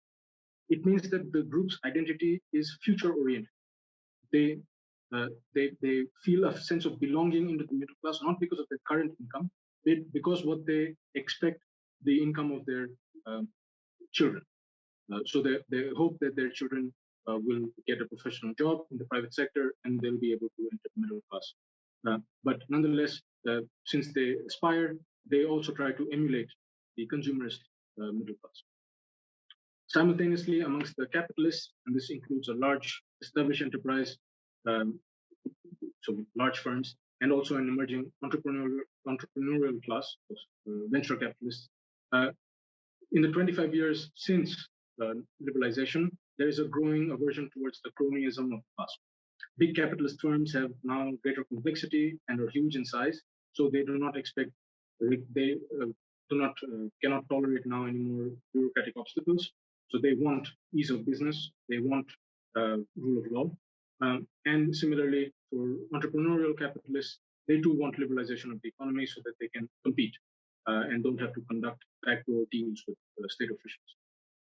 It means that the group's identity is future-oriented. They feel a sense of belonging into the middle class, not because of their current income, but because what they expect the income of their children. So they hope that their children will get a professional job in the private sector and they'll be able to enter the middle class. But nonetheless, since they aspire, they also try to emulate the consumerist middle class. Simultaneously, amongst the capitalists, and this includes a large established enterprise, so large firms, and also an emerging entrepreneurial class of venture capitalists. In the 25 years since liberalization, there is a growing aversion towards the cronyism of the past. Big capitalist firms have now greater complexity and are huge in size, so they do not expect, cannot tolerate now any more bureaucratic obstacles. So they want ease of business, they want rule of law. And similarly, for entrepreneurial capitalists, they too want liberalization of the economy so that they can compete and don't have to conduct backdoor deals with state officials.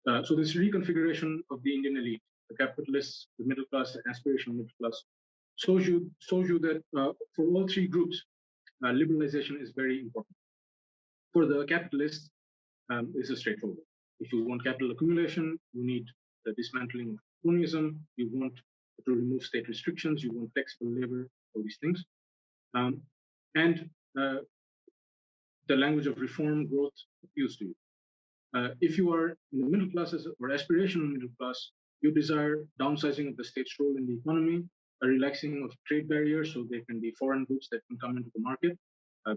So this reconfiguration of the Indian elite, the capitalists, the middle class, the aspirational middle class, shows you that for all three groups, liberalization is very important. For the capitalists, this is straightforward. If you want capital accumulation, you need the dismantling of cronyism, you want to remove state restrictions, you want flexible labor, all these things. And the language of reform, growth appeals to you. If you are in the middle classes or aspirational middle class, you desire downsizing of the state's role in the economy, a relaxing of trade barriers so there can be foreign goods that can come into the market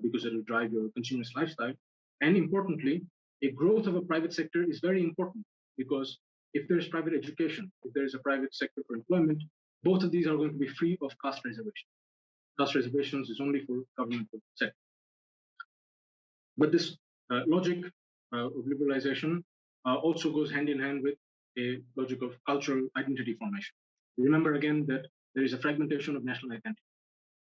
because it will drive your consumer's lifestyle. And importantly, a growth of a private sector is very important because if there's private education, if there is a private sector for employment, both of these are going to be free of caste reservation. Caste reservations is only for governmental sector. But this logic of liberalization also goes hand in hand with a logic of cultural identity formation. Remember again that there is a fragmentation of national identity.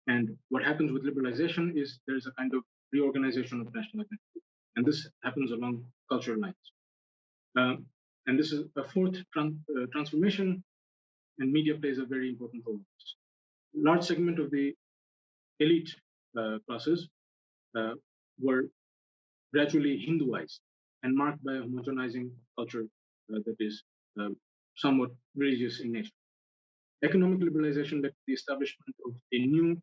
And what happens with liberalization is there is a kind of reorganization of national identity. And this happens along cultural lines. And this is a fourth transformation, and media plays a very important role. Large segment of the elite classes were gradually Hinduized and marked by a homogenizing culture that is somewhat religious in nature. Economic liberalization led to the establishment of a new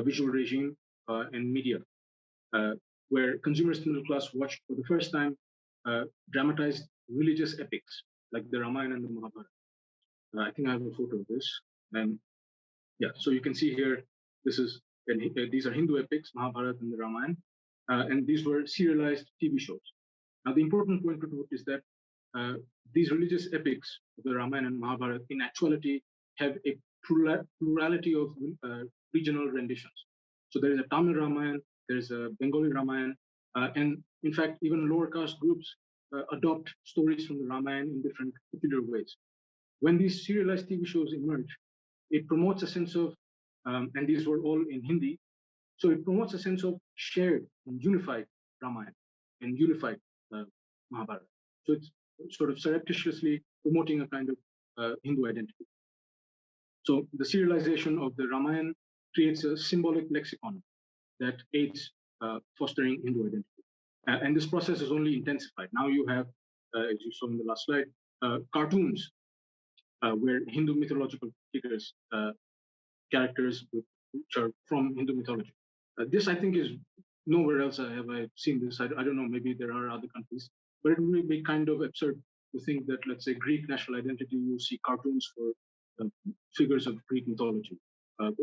visual regime and media, where consumers middle class watched for the first time dramatized religious epics like the Ramayana and the Mahabharata. I think I have a photo of this. Yeah, so you can see here, these are Hindu epics, Mahabharata and the Ramayana, and these were serialized TV shows. Now, the important point to note is that these religious epics of the Ramayana and Mahabharata in actuality have a plurality of regional renditions. So there is a Tamil Ramayana, there is a Bengali Ramayana, and in fact, even lower caste groups adopt stories from the Ramayana in different peculiar ways. When these serialized TV shows emerge, it promotes a sense of, and these were all in Hindi, so it promotes a sense of shared and unified Ramayana and unified Mahabharata. So it's sort of surreptitiously promoting a kind of Hindu identity. So the serialization of the Ramayana creates a symbolic lexicon that aids fostering Hindu identity. And this process is only intensified. Now you have, as you saw in the last slide, cartoons where Hindu mythological figures, characters which are from Hindu mythology. This, I think, is nowhere else have I seen this. I don't know, maybe there are other countries, but it would be kind of absurd to think that, let's say, Greek national identity, you see cartoons for figures of Greek mythology,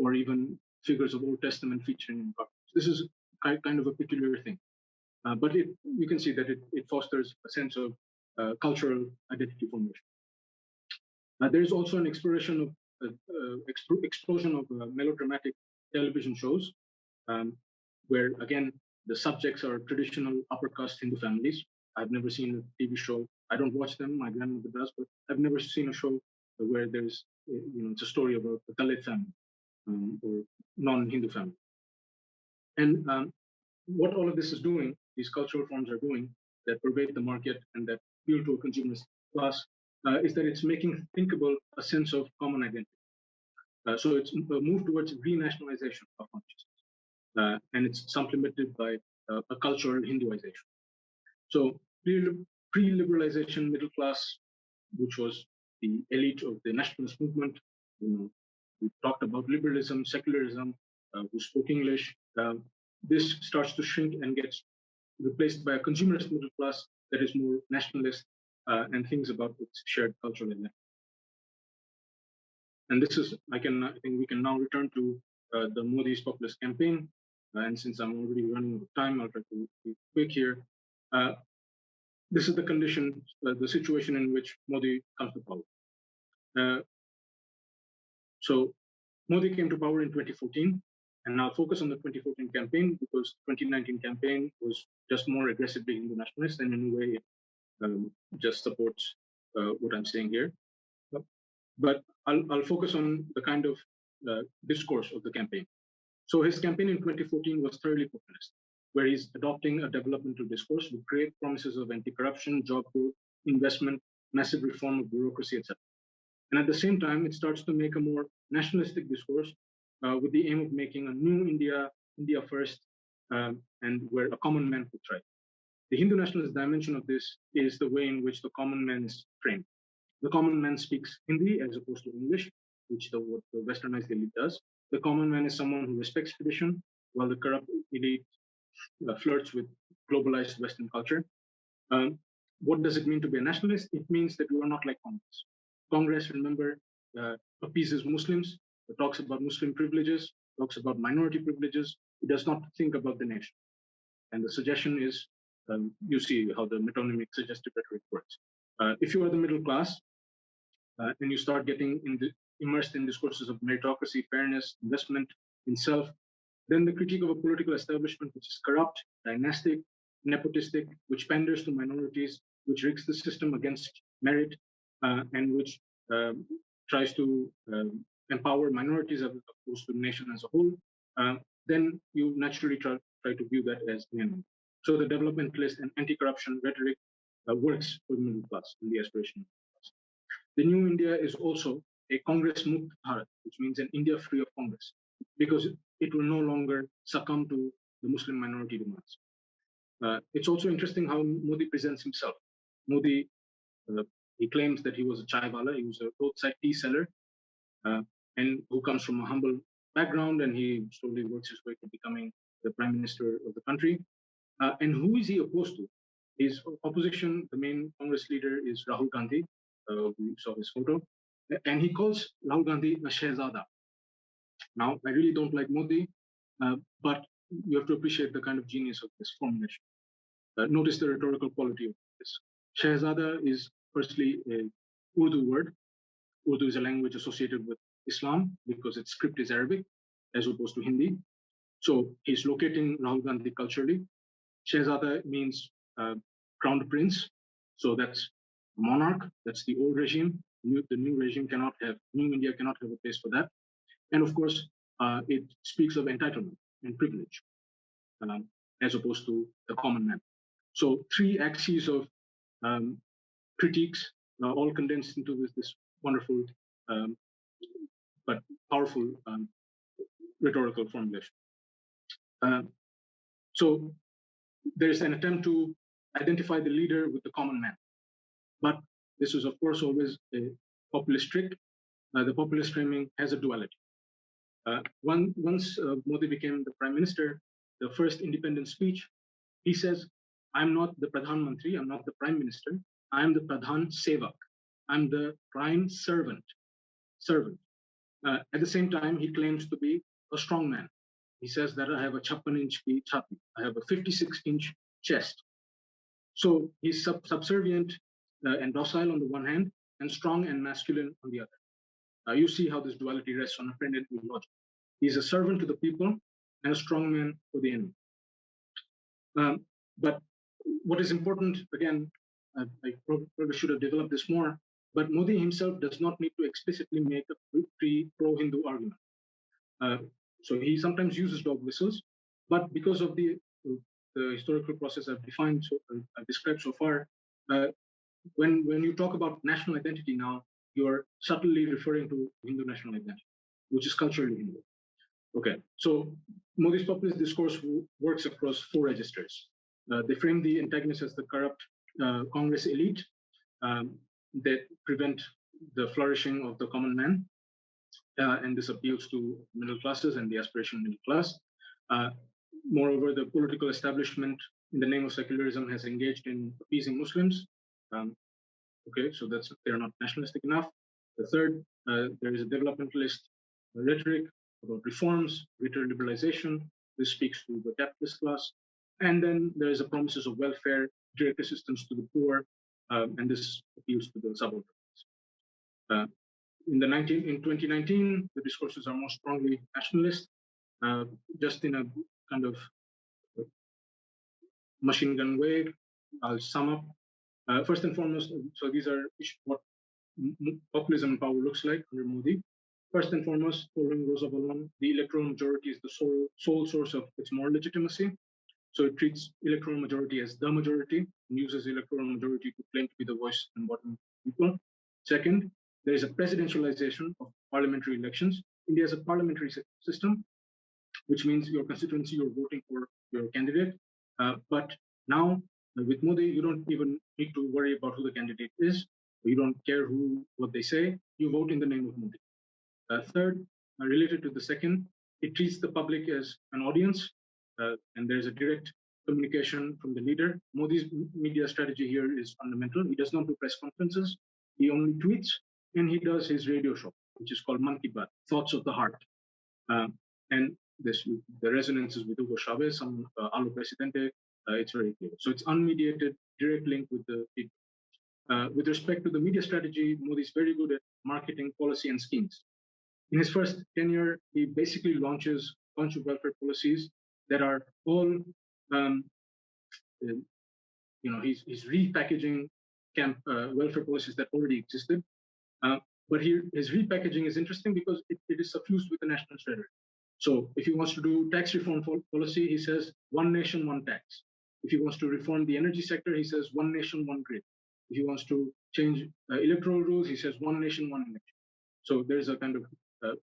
or even figures of Old Testament featuring in cartoons. This is kind of a peculiar thing. But you can see that it fosters a sense of cultural identity formation. There is also an exploration of explosion of melodramatic television shows, where again the subjects are traditional upper caste Hindu families. I've never seen a TV show. I don't watch them. My grandmother does, but I've never seen a show where there's it's a story about a Dalit family or non-Hindu family. And what all of this is doing, these cultural forms are doing that pervade the market and that appeal to a consumerist class, is that it's making thinkable a sense of common identity. So it's a move towards renationalization of consciousness, and it's supplemented by a cultural Hinduization. So pre-liberalization middle class, which was the elite of the nationalist movement, we talked about liberalism, secularism, who spoke English. This starts to shrink and gets replaced by a consumerist middle class that is more nationalist and thinks about its shared cultural identity. And this is, I think we can now return to the Modi's populist campaign. And since I'm already running out of time, I'll try to be quick here. This is the condition, the situation in which Modi comes to power. So Modi came to power in 2014, and I'll focus on the 2014 campaign because 2019 campaign was just more aggressively Hindu nationalist, and in a way it just supports what I'm saying here. But I'll focus on the kind of discourse of the campaign. So his campaign in 2014 was thoroughly populist, where he's adopting a developmental discourse with great promises of anti-corruption, job growth, investment, massive reform of bureaucracy, etc. And at the same time, it starts to make a more nationalistic discourse with the aim of making a new India, India first, and where a common man could thrive. The Hindu nationalist dimension of this is the way in which the common man is framed. The common man speaks Hindi as opposed to English, which what the westernized elite does. The common man is someone who respects tradition, while the corrupt elite flirts with globalized Western culture. What does it mean to be a nationalist? It means that you are not like Congress. Congress, remember, appeases Muslims, talks about Muslim privileges, talks about minority privileges. It does not think about the nation. And the suggestion is, you see how the metonymic suggestive rhetoric works. If you are the middle class and you start getting immersed in discourses of meritocracy, fairness, investment in self, then the critique of a political establishment which is corrupt, dynastic, nepotistic, which panders to minorities, which rigs the system against merit, and which tries to empower minorities as opposed to the nation as a whole, then you naturally try to view that as the enemy. So the developmentalist and anti-corruption rhetoric works for the middle class and the aspiration of the middle class. The new India is also a Congress Mukt Bharat, which means an India free of Congress, because it will no longer succumb to the Muslim minority demands. It's also interesting how Modi presents himself. Modi, he claims that he was a chai wala, he was a roadside tea seller, and who comes from a humble background, and he slowly works his way to becoming the prime minister of the country. And who is he opposed to? His opposition, the main Congress leader, is Rahul Gandhi. We saw his photo, and he calls Rahul Gandhi a Shehzada. Now, I really don't like Modi, but you have to appreciate the kind of genius of this formulation. Notice the rhetorical quality of this. Shehzada is firstly a Urdu word. Urdu is a language associated with Islam because its script is Arabic as opposed to Hindi. So he's locating Rahul Gandhi culturally. Shehzada means crowned prince. So that's a monarch. That's the old regime. The new regime cannot have, new India cannot have a place for that. And of course, it speaks of entitlement and privilege as opposed to the common man. So three axes of critiques all condensed into this wonderful but powerful rhetorical formulation. So there's an attempt to identify the leader with the common man. But this is, of course, always a populist trick. The populist framing has a duality. Once Modi became the prime minister, the first independent speech, he says, I'm not the Pradhan Mantri, I'm not the prime minister, I'm the Pradhan Sevak, I'm the prime servant. At the same time, he claims to be a strong man. He says that I have a 56-inch chhati, I have a 56-inch chest. So he's subservient and docile on the one hand, and strong and masculine on the other. You see how this duality rests on a friendly logic. He's a servant to the people and a strong man for the enemy. But what is important, again, I probably should have developed this more, but Modi himself does not need to explicitly make a pro-Hindu argument. So he sometimes uses dog whistles, but because of the historical process I've defined, I've described so far, when you talk about national identity now, you're subtly referring to Hindu national identity, which is culturally Hindu. Okay, so Modi's populist discourse works across four registers. They frame the antagonists as the corrupt Congress elite that prevent the flourishing of the common man, and this appeals to middle classes and the aspirational middle class. Moreover, the political establishment, in the name of secularism, has engaged in appeasing Muslims. Okay, so they're not nationalistic enough. The third, there is a developmentalist rhetoric about reforms, greater liberalization. This speaks to the capitalist class. And then there is a promises of welfare, direct assistance to the poor, and this appeals to the subaltern. In 2019, the discourses are more strongly nationalist, just in a kind of machine gun way. I'll sum up. First and foremost, so these are what populism and power looks like under Modi. First and foremost, following Rosa Balon, the electoral majority is the sole source of its moral legitimacy. So it treats electoral majority as the majority and uses electoral majority to claim to be the voice and people. Second, there is a presidentialization of parliamentary elections. India has a parliamentary system, which means your constituency, you're voting for your candidate. But now with Modi, you don't even need to worry about who the candidate is. You don't care what they say. You vote in the name of Modi. Third, related to the second, it treats the public as an audience, and there's a direct communication from the leader. Modi's media strategy here is fundamental. He does not do press conferences. He only tweets, and he does his radio show, which is called Man Ki Baat, Thoughts of the Heart. And the resonances with Hugo Chavez, some Alo Presidente, it's very clear. So it's unmediated, direct link with the people. With respect to the media strategy, Modi is very good at marketing, policy, and schemes. In his first tenure, he basically launches a bunch of welfare policies that are all, he's repackaging welfare policies that already existed. But here, his repackaging is interesting because it is suffused with the nationalist rhetoric. So if he wants to do tax reform policy, he says one nation, one tax. If he wants to reform the energy sector, he says one nation, one grid. If he wants to change electoral rules, he says one nation, one election. So there's a kind of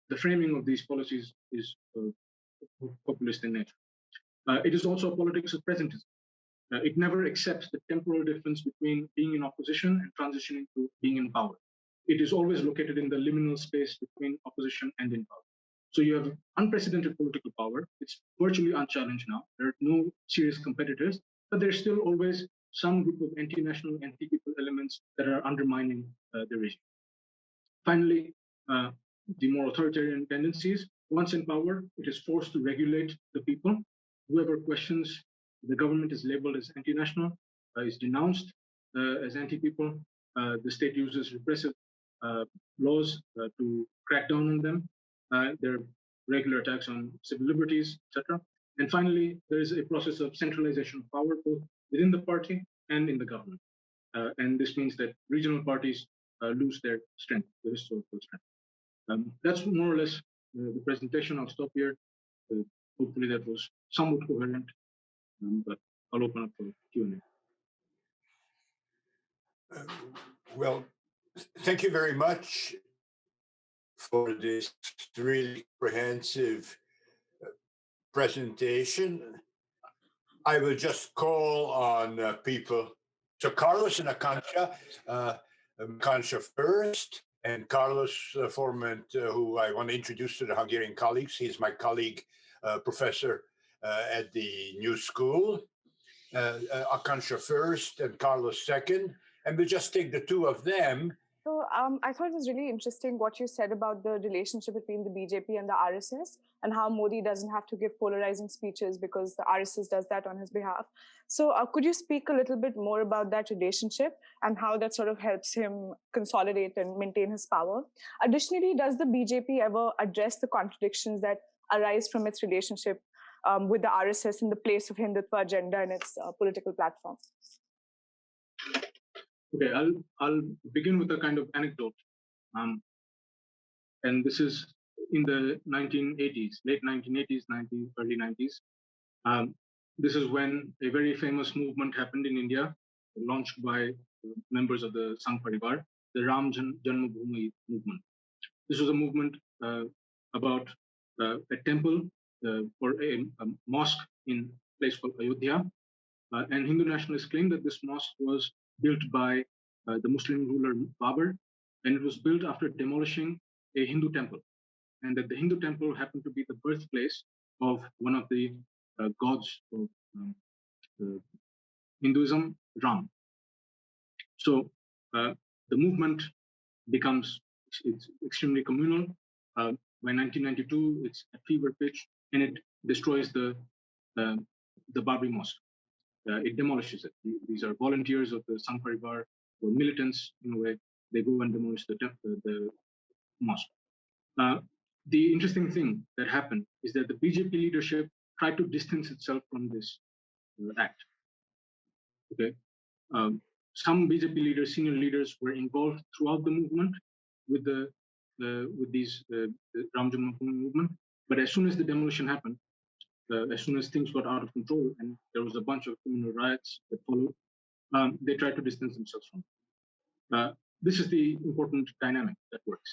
the framing of these policies is populist in nature. It is also a politics of presentism. It never accepts the temporal difference between being in opposition and transitioning to being in power. It is always located in the liminal space between opposition and in power. So you have unprecedented political power. It's virtually unchallenged now. There are no serious competitors, but there's still always some group of anti-national, anti-people elements that are undermining the regime. Finally, the more authoritarian tendencies. Once in power, it is forced to regulate the people. Whoever questions the government is labeled as anti-national, is denounced as anti-people. The state uses repressive laws to crack down on them. There are regular attacks on civil liberties, etc. And finally, there is a process of centralization of power, both within the party and in the government. And this means that regional parties lose their strength, their historical strength. That's more or less the presentation. I'll stop here. Hopefully that was somewhat coherent, but I'll open up for Q&A. Well, thank you very much for this really comprehensive presentation. I will just call on people. So Carlos and Akanksha, Akanksha first, and Carlos Formant, who I want to introduce to the Hungarian colleagues. He's my colleague, professor at the New School. Akanksha first and Carlos second. And we'll just take the two of them. So I thought it was really interesting what you said about the relationship between the BJP and the RSS and how Modi doesn't have to give polarizing speeches because the RSS does that on his behalf. So could you speak a little bit more about that relationship and how that sort of helps him consolidate and maintain his power? Additionally, does the BJP ever address the contradictions that arise from its relationship with the RSS in the place of Hindutva agenda and its political platform? Okay, I'll begin with a kind of anecdote, and this is in the 1980s, late 1980s, early 90s. This is when a very famous movement happened in India, launched by members of the Sangh Parivar, the Ram Janmabhoomi movement. This was a movement about a temple or a mosque in a place called Ayodhya, and Hindu nationalists claim that this mosque was built by the Muslim ruler Babur, and it was built after demolishing a Hindu temple, and that the Hindu temple happened to be the birthplace of one of the gods of Hinduism, Ram. So the movement becomes it's extremely communal. By 1992, it's at fever pitch, and it destroys the Babri Mosque. It demolishes it. These are volunteers of the Sangh Parivar or militants in a way. They go and demolish the mosque. The interesting thing that happened is that the BJP leadership tried to distance itself from this act. Okay, some BJP leaders, senior leaders, were involved throughout the movement with these Ram Janmabhoomi movement. But as soon as the demolition happened, as soon as things got out of control and there was a bunch of communal riots that followed, they tried to distance themselves from it. this is the important dynamic that works.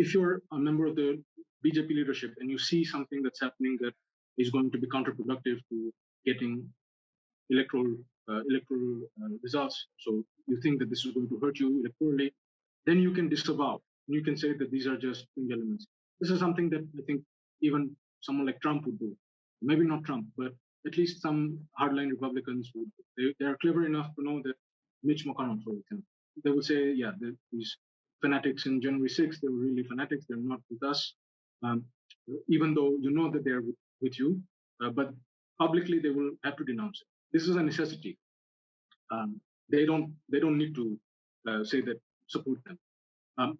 If you're a member of the BJP leadership and you see something that's happening that is going to be counterproductive to getting electoral results, so you think that this is going to hurt you electorally, then you can disavow. You can say that these are just fringe elements. This is something that I think even someone like Trump would do. Maybe not Trump, but at least some hardline Republicans would. They are clever enough to know that Mitch McConnell, for example, they will say, yeah, these fanatics in January 6th, they were really fanatics. They're not with us, even though you know that they're with you. But publicly, they will have to denounce it. This is a necessity. They don't need to say that support them.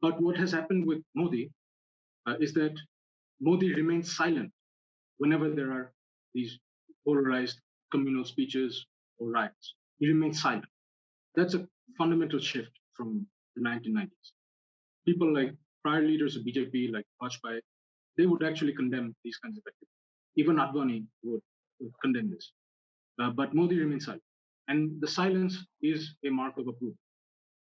But what has happened with Modi is that Modi remains silent whenever there are these polarized communal speeches or riots. He remains silent. That's a fundamental shift from the 1990s. People like prior leaders of BJP, like Vajpayee, they would actually condemn these kinds of activities. Even Advani would condemn this. But Modi remains silent. And the silence is a mark of approval.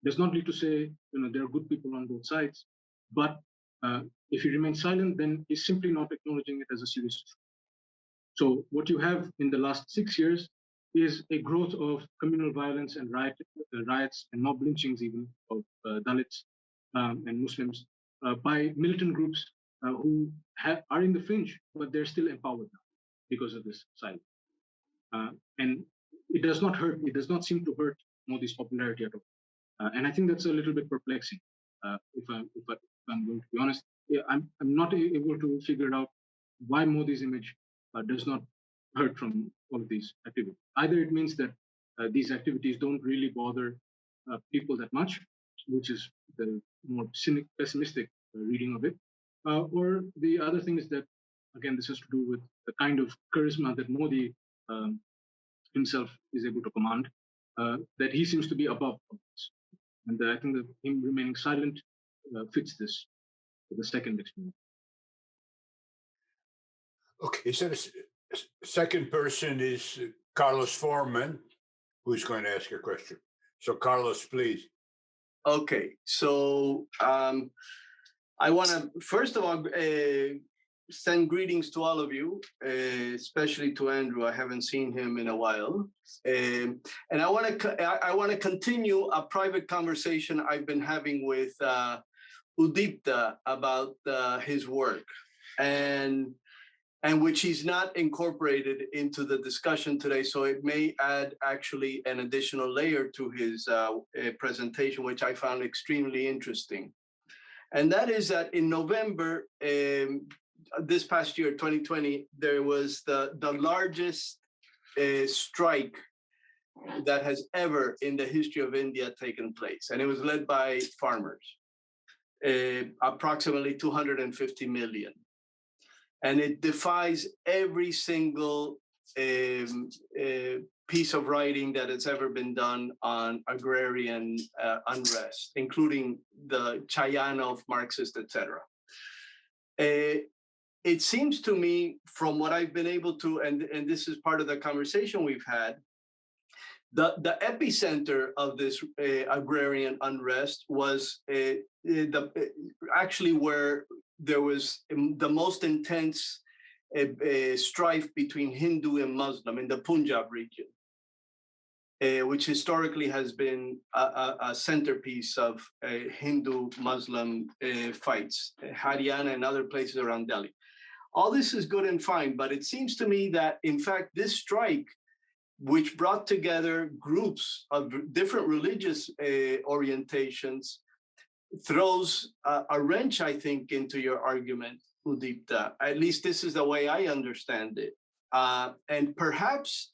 Does not need to say, there are good people on both sides, but if he remains silent, then he's simply not acknowledging it as a serious issue. So what you have in the last 6 years is a growth of communal violence and riots and mob lynchings even of Dalits and Muslims by militant groups who are in the fringe, but they're still empowered now because of this silence. And it does not hurt, it does not seem to hurt Modi's popularity at all. And I think that's a little bit perplexing. If I'm going to be honest, I'm not able to figure out why Modi's image does not hurt from all of these activities. Either it means that these activities don't really bother people that much, which is the more pessimistic reading of it, or the other thing is that, again, this has to do with the kind of charisma that Modi himself is able to command, that he seems to be above this. And I think that him remaining silent fits this, the second experience. Okay, so the second person is Carlos Foreman, who's going to ask a question. So Carlos, please. Okay, so I want to, first of all, send greetings to all of you, especially to Andrew. I haven't seen him in a while. And I want to continue a private conversation I've been having with Udipta about his work, and which he's not incorporated into the discussion today. So it may add actually an additional layer to his presentation, which I found extremely interesting. And that is that in November, this past year, 2020, there was the largest strike that has ever in the history of India taken place. And it was led by farmers, approximately 250 million. And it defies every single piece of writing that has ever been done on agrarian unrest, including the Chayanov, Marxist, etc. It seems to me, from what I've been able to, and this is part of the conversation we've had, the epicenter of this agrarian unrest was actually where there was the most intense strife between Hindu and Muslim in the Punjab region, which historically has been a centerpiece of Hindu-Muslim fights, Haryana and other places around Delhi. All this is good and fine, but it seems to me that, in fact, this strike, which brought together groups of different religious orientations, throws a wrench, I think, into your argument, Udipta. At least this is the way I understand it. And perhaps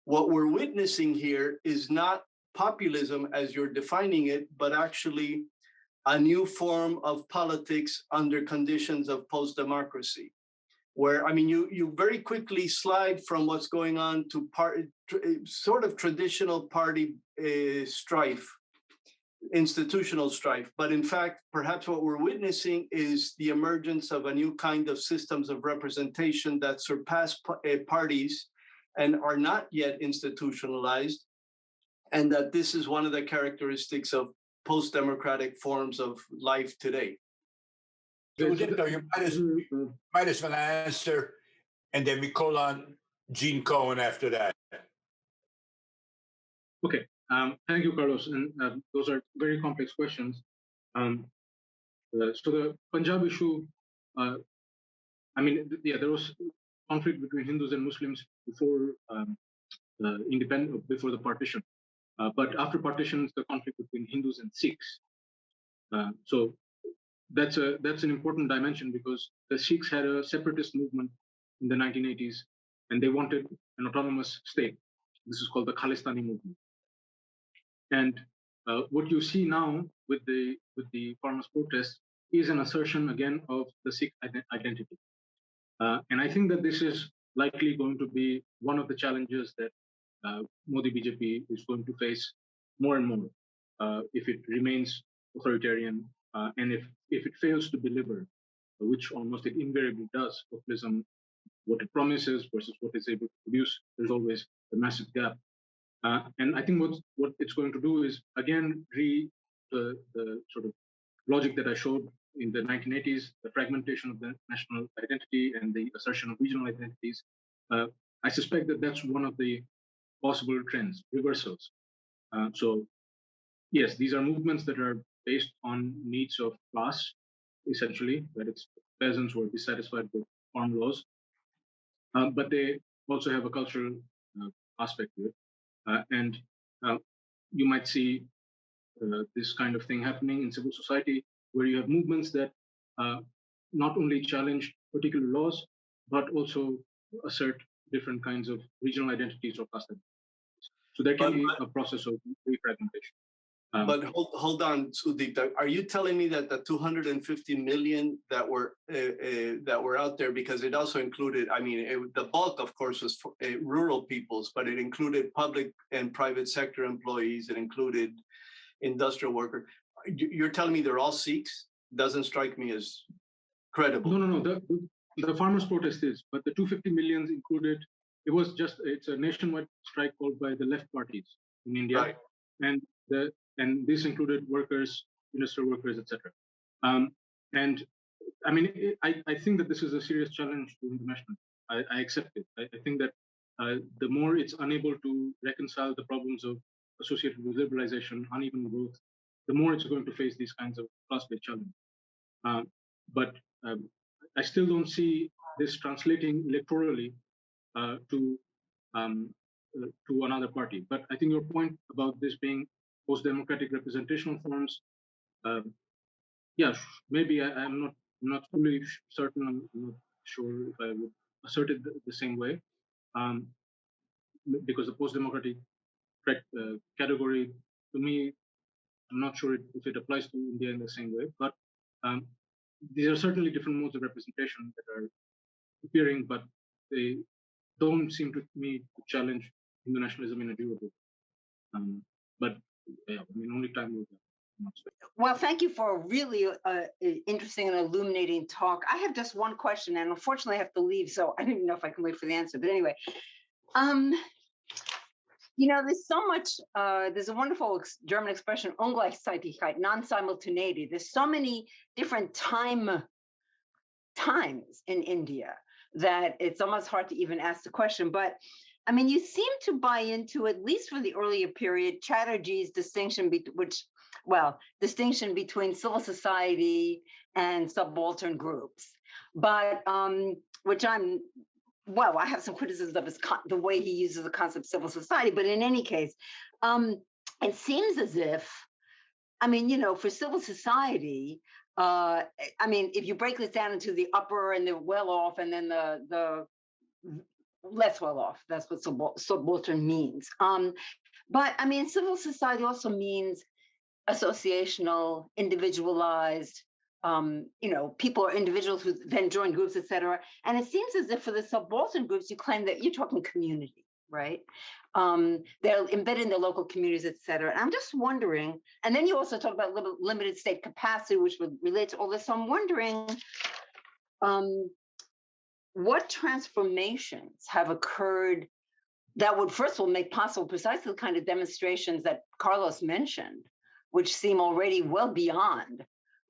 what we're witnessing here is not populism as you're defining it, but actually a new form of politics under conditions of post-democracy, where, I mean, you very quickly slide from what's going on to sort of traditional party strife, institutional strife. But in fact, perhaps what we're witnessing is the emergence of a new kind of systems of representation that surpass parties and are not yet institutionalized, and that this is one of the characteristics of post-democratic forms of life today? So you might as well answer, and then we call on Gene Cohen after that. Okay, thank you, Carlos. And those are very complex questions. So the Punjab issue, there was conflict between Hindus and Muslims before before the partition. But after partition, the conflict between Hindus and Sikhs. So that's an important dimension, because the Sikhs had a separatist movement in the 1980s, and they wanted an autonomous state. This is called the Khalistani movement. And what you see now with the farmers' protest is an assertion again of the Sikh identity. And I think that this is likely going to be one of the challenges that Modi BJP is going to face more and more if it remains authoritarian, and if it fails to deliver, which almost it invariably does. Populism, what it promises versus what it's able to produce, there's always a massive gap. And I think what it's going to do is again the sort of logic that I showed in the 1980s, the fragmentation of the national identity and the assertion of regional identities. I suspect that that's one of the possible trends, reversals. So yes, these are movements that are based on needs of class, essentially, that it's peasants who are dissatisfied with farm laws, but they also have a cultural aspect to it. And you might see this kind of thing happening in civil society, where you have movements that not only challenge particular laws, but also assert different kinds of regional identities or class identities. So there can be a process of refragmentation. But hold on, Sudeep. Are you telling me that the 250 million that were out there, because it also included, the bulk, of course, was for, rural peoples, but it included public and private sector employees. It included industrial workers. You're telling me they're all Sikhs? Doesn't strike me as credible. No. The farmers' protest is, but the 250 millions included. It's a nationwide strike called by the left parties in India, right. And this included workers, industrial workers, etc. And I think that this is a serious challenge to international. I accept it. I think that the more it's unable to reconcile the problems associated with liberalization, uneven growth, the more it's going to face these kinds of class-based challenges. But I still don't see this translating electorally to another party. But I think your point about this being post-democratic representational forms, maybe I'm not fully certain. I'm not sure if I would assert it the same way, because the post-democratic category, to me, I'm not sure if it applies to India in the same way. But these are certainly different modes of representation that are appearing, but they don't seem to me to challenge Hindu nationalism in a durable way. But only time will tell. Well, thank you for a really interesting and illuminating talk. I have just one question, and unfortunately I have to leave, so I don't even know if I can wait for the answer. But anyway, there's so much, there's a wonderful German expression, Ungleichzeitigkeit, non-simultaneity. There's so many different times in India that it's almost hard to even ask the question. But you seem to buy into, at least for the earlier period, Chatterjee's distinction between civil society and subaltern groups. But which I have some criticisms of the way he uses the concept of civil society. But in any case, it seems as if, for civil society, if you break this down into the upper and the well-off and then the less well-off, that's what subaltern means. But civil society also means associational, individualized, people or individuals who then join groups, et cetera. And it seems as if for the subaltern groups, you claim that you're talking community, right? They're embedded in the local communities, et cetera. And I'm just wondering, and then you also talk about limited state capacity, which would relate to all this. So I'm wondering, what transformations have occurred that would, first of all, make possible precisely the kind of demonstrations that Carlos mentioned, which seem already well beyond,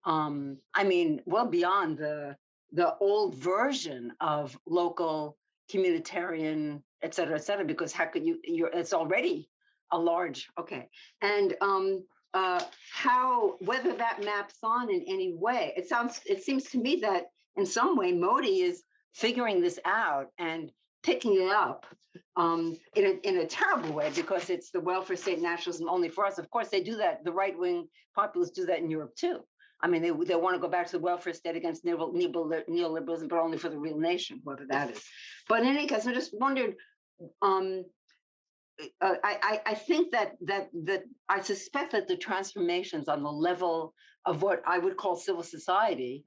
well beyond the old version of local communitarian, et cetera, because how could it's already a large, okay. And how, whether that maps on in any way, it seems to me that in some way Modi is figuring this out and picking it up in a terrible way, because it's the welfare state nationalism only for us. Of course, they do that. The right-wing populists do that in Europe too. I mean, they want to go back to the welfare state against neoliberalism, but only for the real nation, whatever that is. But in any case, I just wondered, I think that I suspect that the transformations on the level of what I would call civil society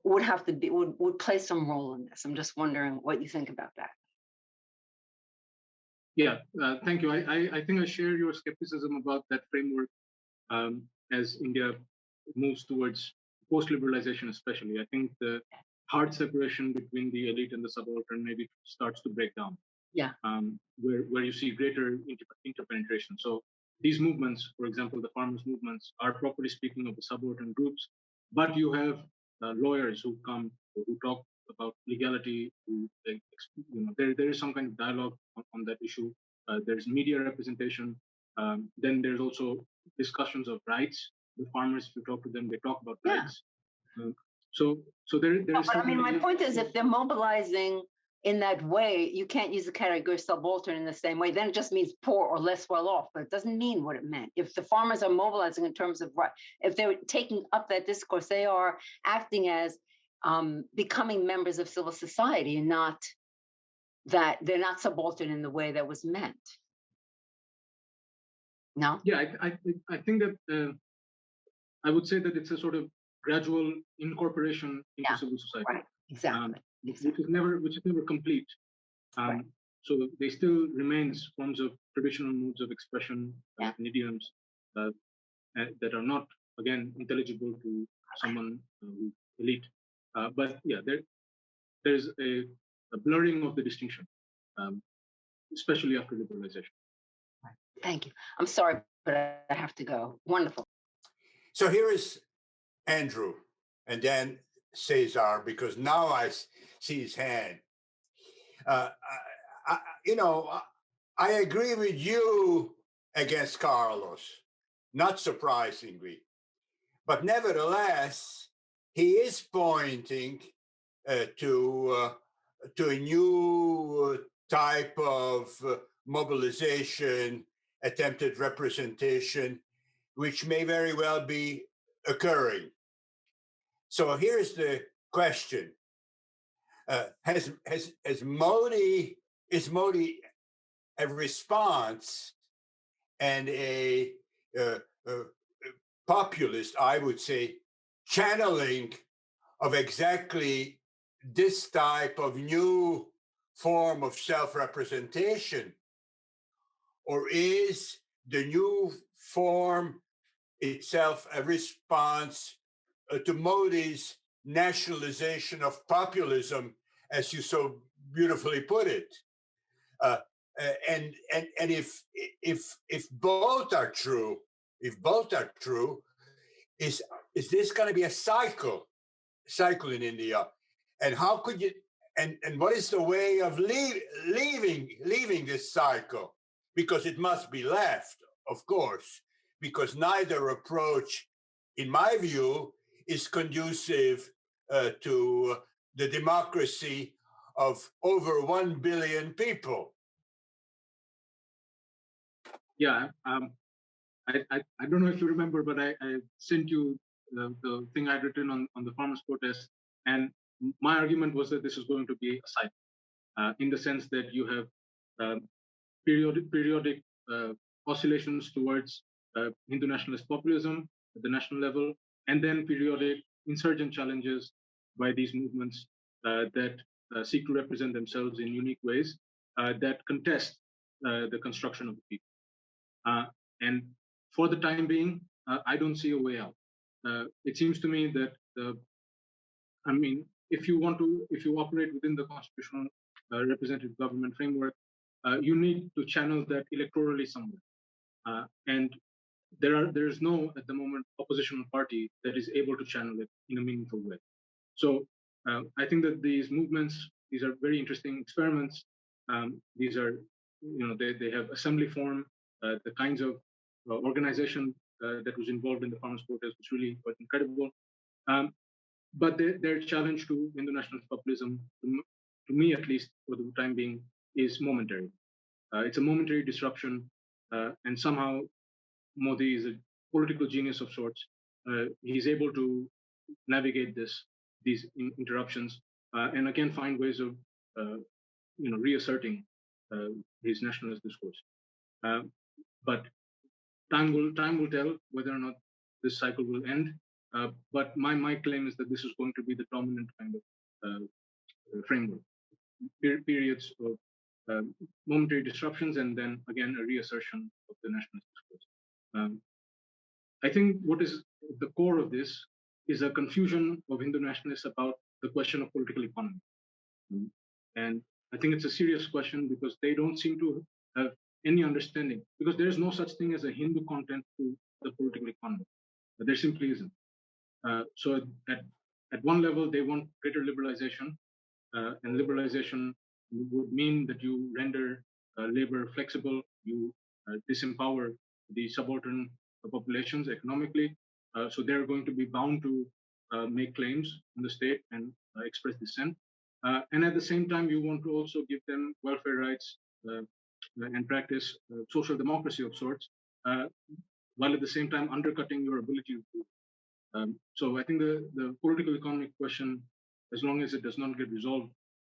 would have to be, would play some role in this. I'm just wondering what you think about that. Yeah, thank you. I think I share your skepticism about that framework as India moves towards post-liberalization, especially. I think the hard separation between the elite and the subaltern maybe starts to break down. Yeah. Where you see greater interpenetration. So these movements, for example, the farmers' movements, are properly speaking of the subaltern groups, but you have lawyers who come, who talk about legality, there is some kind of dialogue on that issue. There's media representation. Then there's also discussions of rights. The farmers, if you talk to them, they talk about rights. So there is. But I mean, my point is, if they're mobilizing in that way, you can't use the category subaltern in the same way. Then it just means poor or less well off, but it doesn't mean what it meant. If the farmers are mobilizing in terms of right, if they're taking up that discourse, they are acting as becoming members of civil society, and not that they're not subaltern in the way that was meant. No? Yeah, I think that I would say that it's a sort of gradual incorporation into civil society. Right. Exactly. Which is never complete. Right. So they still remains forms of traditional modes of expression and idioms that are not, again, intelligible to someone who's elite. But yeah, there's a blurring of the distinction, especially after liberalization. Right. Thank you. I'm sorry, but I have to go. Wonderful. So here is Andrew, and then Cesar, because now I see his hand. I agree with you against Carlos, not surprisingly. But nevertheless, he is pointing to a new type of mobilization, attempted representation, which may very well be occurring. So here's the question: is Modi a response and a populist, I would say, channeling of exactly this type of new form of self-representation, or is the new form itself a response to Modi's nationalization of populism, as you so beautifully put it? And if both are true, is this going to be a cycle in India? And how could you? And what is the way of leaving this cycle? Because it must be left, of course, because neither approach, in my view, is conducive to the democracy of over 1 billion people. Yeah, I don't know if you remember, but I sent you the thing I'd written on the farmers' protest, and my argument was that this is going to be a cycle, in the sense that you have periodic oscillations towards Hindu nationalist populism at the national level, and then periodic insurgent challenges by these movements that seek to represent themselves in unique ways that contest the construction of the people. And for the time being, I don't see a way out. It seems to me that, if you operate within the constitutional representative government framework, you need to channel that electorally somewhere. And there's no at the moment oppositional party that is able to channel it in a meaningful way. So I think that these movements, these are very interesting experiments. These are, they have assembly form, the kinds of organization that was involved in the farmers' protest was really quite incredible. But their challenge to Hindu nationalist populism, to me at least, for the time being, is momentary. It's a momentary disruption, and somehow Modi is a political genius of sorts. He's able to navigate these interruptions, and again find ways of reasserting his nationalist discourse. But time will tell whether or not this cycle will end. But my claim is that this is going to be the dominant kind of framework. Periods of momentary disruptions, and then again a reassertion of the nationalist discourse. I think what is the core of this is a confusion of Hindu nationalists about the question of political economy. And I think it's a serious question because they don't seem to have any understanding, because there is no such thing as a Hindu content to the political economy. There simply isn't. So at one level, they want greater liberalization, and liberalization would mean that you render labor flexible, you disempower the subaltern populations economically, so they're going to be bound to make claims in the state and express dissent. And at the same time, you want to also give them welfare rights and practice social democracy of sorts, while at the same time undercutting your ability to. So I think the political economic question, as long as it does not get resolved,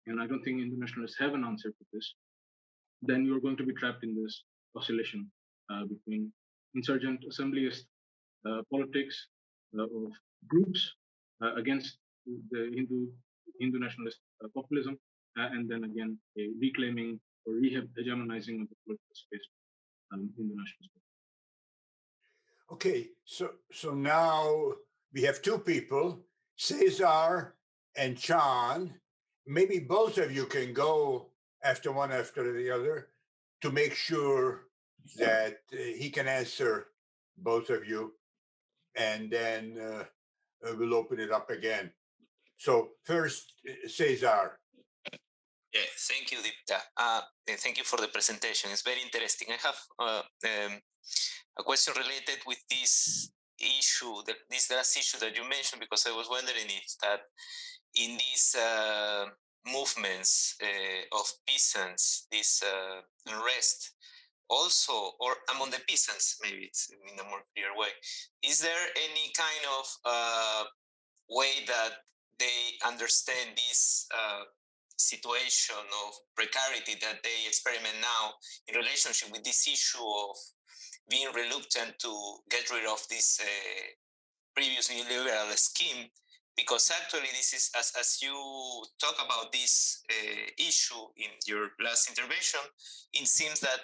and I don't think internationalists have an answer to this, then you're going to be trapped in this oscillation between insurgent assemblyist politics of groups against the Hindu nationalist populism, and then again a reclaiming or hegemonizing of the political space in the nationalist. Okay, so now we have two people, Cesar and Chan. Maybe both of you can go after one after the other to make sure that he can answer both of you, and then we'll open it up again. So first, Cesar. Yeah, thank you, Dipta. Thank you for the presentation. It's very interesting. I have a question related with this issue, this last issue that you mentioned, because I was wondering if that in these movements of peasants, this unrest, also, or among the peasants, maybe it's in a more clear way, is there any kind of way that they understand this situation of precarity that they experiment now in relationship with this issue of being reluctant to get rid of this previous neoliberal scheme? Because actually this is, as you talk about this issue in your last intervention, it seems that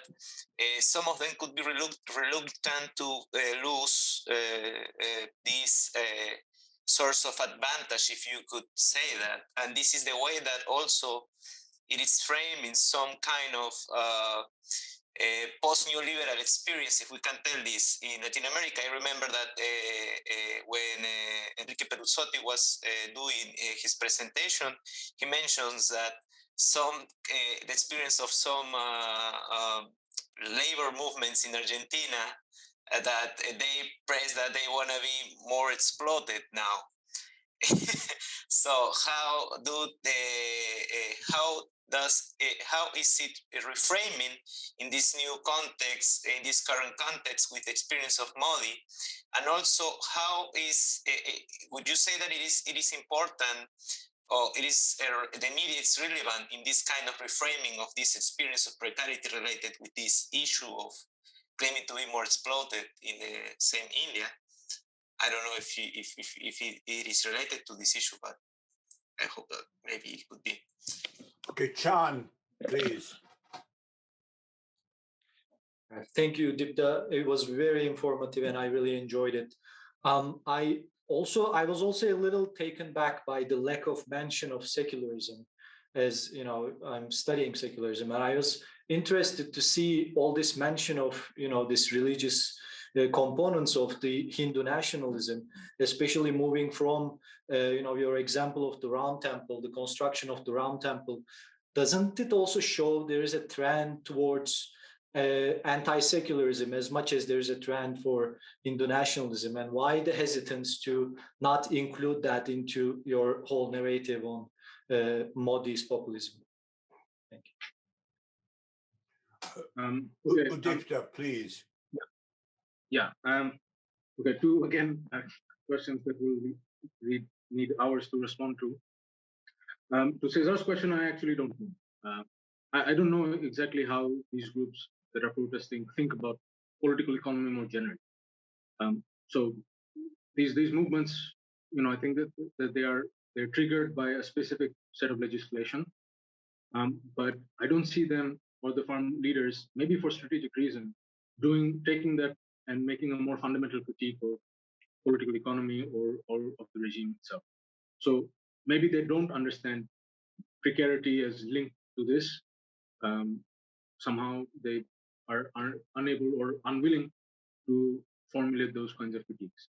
some of them could be reluctant to lose this source of advantage, if you could say that. And this is the way that also it is framed in some kind of post-neoliberal experience, if we can tell this. In Latin America, I remember that when Enrique Peruzotti was doing his presentation, he mentions that the experience of some labor movements in Argentina, that they praise that they want to be more exploited now. So how is it reframing in this new context, in this current context with the experience of Modi? And also, how is would you say that it is important, or it is the media is relevant in this kind of reframing of this experience of precarity related with this issue of claiming to be more exploited in the same India? I don't know if it is related to this issue, but I hope that maybe it could be. Okay, Chan, please. Thank you, Dipta. It was very informative and I really enjoyed it. I was also a little taken back by the lack of mention of secularism. As you know, I'm studying secularism, and I was interested to see all this mention of, this religious, components of the Hindu nationalism, especially moving from, your example of the Ram Temple, the construction of the Ram Temple. Doesn't it also show there is a trend towards anti-secularism as much as there's a trend for Hindu nationalism? And why the hesitance to not include that into your whole narrative on Modi's populism? Thank you. Udipta, please. Yeah. Okay. Two again questions that will need hours to respond to. To Cesar's question, I actually don't know. I don't know exactly how these groups that are protesting think about political economy more generally. So these movements, I think that they're triggered by a specific set of legislation, but I don't see them or the farm leaders, maybe for strategic reason, taking that and making a more fundamental critique of political economy or of the regime itself. So maybe they don't understand precarity as linked to this. Somehow they are unable or unwilling to formulate those kinds of critiques.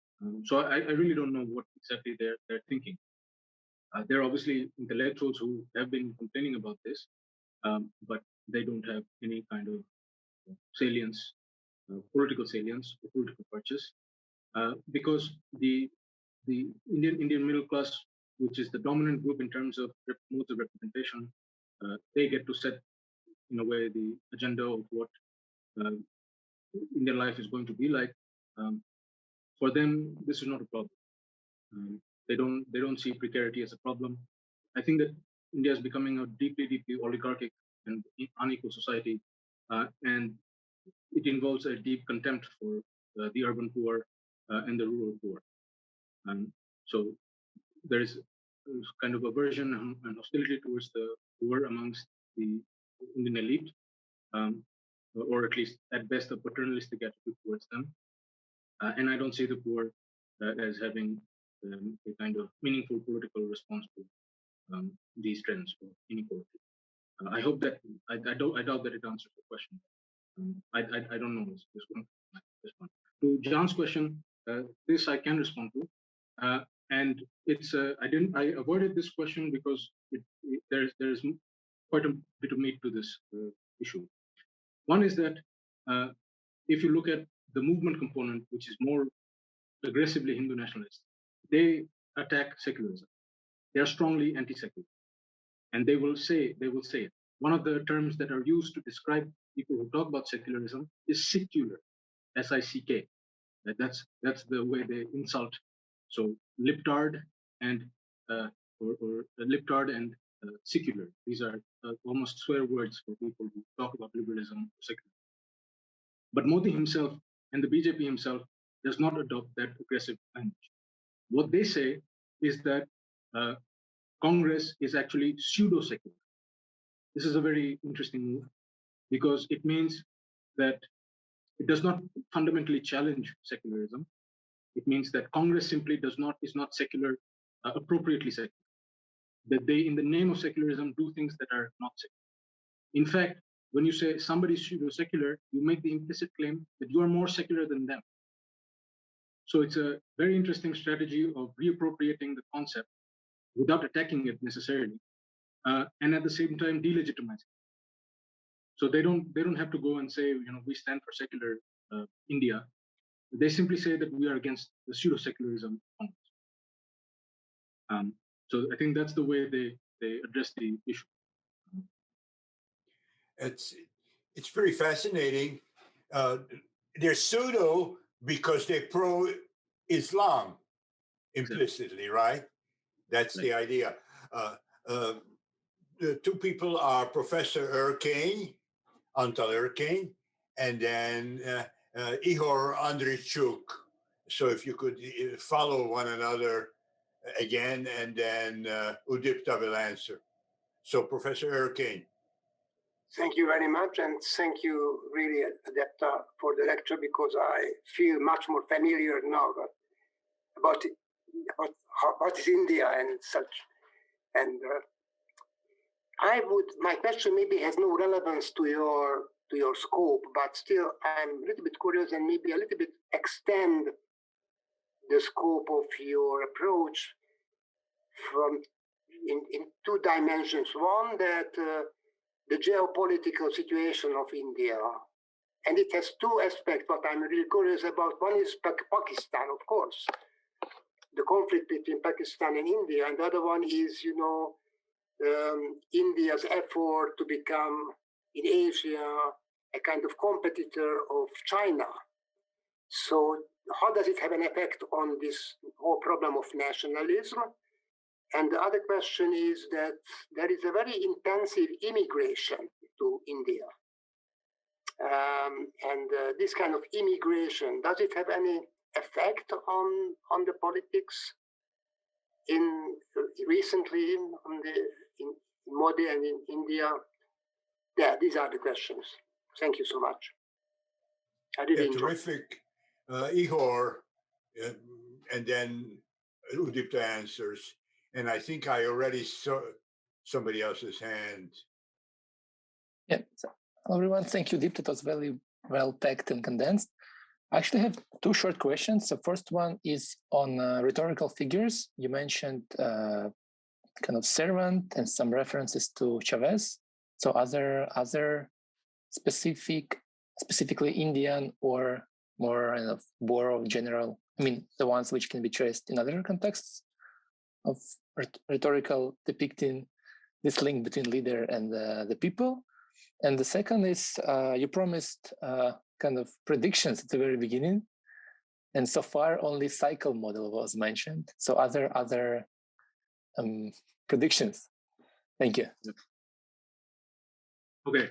So I really don't know what exactly they're thinking. There are obviously intellectuals who have been complaining about this, but they don't have any kind of salience, political salience, or political purchase, because the Indian middle class, which is the dominant group in terms of modes of representation, they get to set, in a way, the agenda of what Indian life is going to be like. For them, this is not a problem. They don't see precarity as a problem. I think that India is becoming a deeply oligarchic and unequal society, and it involves a deep contempt for the urban poor and the rural poor. So there is kind of aversion and hostility towards the poor amongst the Indian elite, or at least at best a paternalistic attitude towards them. And I don't see the poor as having a kind of meaningful political response to these trends of inequality. I hope that I doubt that it answers the question. I don't know this one. To John's question, this I can respond to, and it's I avoided this question because there's quite a bit of meat to this issue. One is that if you look at the movement component, which is more aggressively Hindu nationalist, they attack secularism. They are strongly anti-secular, and they will say it. One of the terms that are used to describe people who talk about secularism is sicular, S-I-C-K. That's the way they insult. So liptard and or liptard and secular. These are almost swear words for people who talk about liberalism or secularism. But Modi himself and the BJP himself does not adopt that aggressive language. What they say is that Congress is actually pseudo-secular. This is a very interesting move because it means that it does not fundamentally challenge secularism. It means that Congress simply is not secular, appropriately secular. That they, in the name of secularism, do things that are not secular. In fact, when you say somebody is pseudo-secular, you make the implicit claim that you are more secular than them. So it's a very interesting strategy of reappropriating the concept without attacking it necessarily, and at the same time delegitimizing. So they don't have to go and say, we stand for secular India. They simply say that we are against the pseudo-secularism. So I think that's the way they address the issue. It's pretty fascinating. They're pseudo because they're pro-Islam implicitly, right? That's the idea. The two people are Professor Erkane, Antal Erkane, and then Ihor Andrichuk. So if you could follow one another again, and then Udipta will answer. So Professor Erkane. Thank you very much, and thank you really, Udipta, for the lecture, because I feel much more familiar now about what is India and such. And my question maybe has no relevance to your to your scope, but still I'm a little bit curious and maybe a little bit extend the scope of your approach from in two dimensions. One, that the geopolitical situation of India, and it has two aspects what I'm really curious about. One is Pakistan, of course, the conflict between Pakistan and India, and the other one is, India's effort to become in Asia a kind of competitor of China. So how does it have an effect on this whole problem of nationalism? And the other question is that there is a very intensive immigration to India. This kind of immigration, does it have any effect on the politics in recently in Modi and in India? Yeah, these are the questions. Thank you so much. I really enjoyed. Terrific. Igor, and then Udipta answers. And I think I already saw somebody else's hand. Yeah. So, everyone, thank you, Udipta. It was very well packed and condensed. I actually have two short questions. The first one is on rhetorical figures. You mentioned kind of servant and some references to Chavez. So other specifically Indian or more kind of Boer general, I mean, the ones which can be traced in other contexts of rhetorical depicting this link between leader and the people. And the second is you promised kind of predictions at the very beginning, and so far only cycle model was mentioned. So other predictions. Thank you. Okay,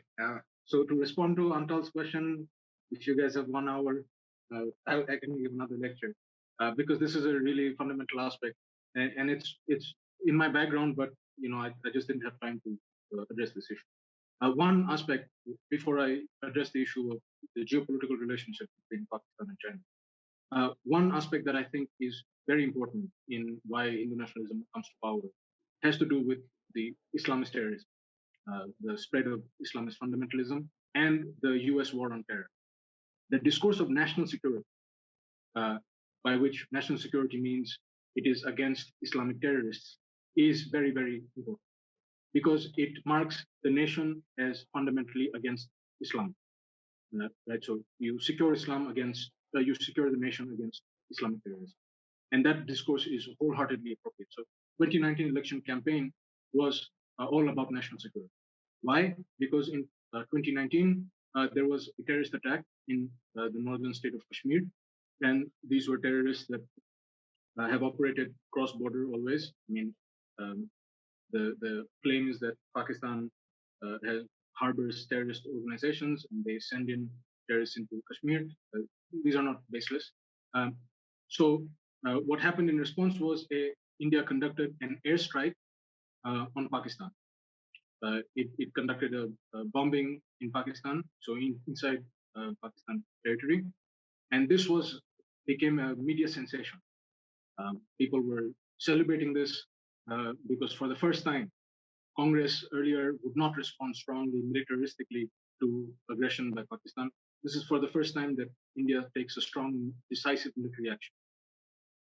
so to respond to Antal's question, if you guys have 1 hour, I can give another lecture because this is a really fundamental aspect, and it's in my background, but I just didn't have time to address this issue. One aspect before I address the issue of the geopolitical relationship between Pakistan and China. One aspect that I think is very important in why Hindu nationalism comes to power has to do with the Islamist terrorism, the spread of Islamist fundamentalism, and the US war on terror. The discourse of national security, by which national security means it is against Islamic terrorists, is very, very important because it marks the nation as fundamentally against Islam. Right? So you secure Islam against, you secure the nation against Islamic terrorism. And that discourse is wholeheartedly appropriate. So 2019 election campaign was all about national security. Why? Because in 2019, there was a terrorist attack in the northern state of Kashmir. And these were terrorists that have operated cross-border always. I mean, the claim is that Pakistan harbors terrorist organizations and they send in terrorists into Kashmir. These are not baseless. So what happened in response was India conducted an airstrike on Pakistan. It conducted a bombing in Pakistan, so inside Pakistan territory, and this became a media sensation. People were celebrating this because for the first time, Congress earlier would not respond strongly militaristically to aggression by Pakistan. This is for the first time that India takes a strong, decisive military action.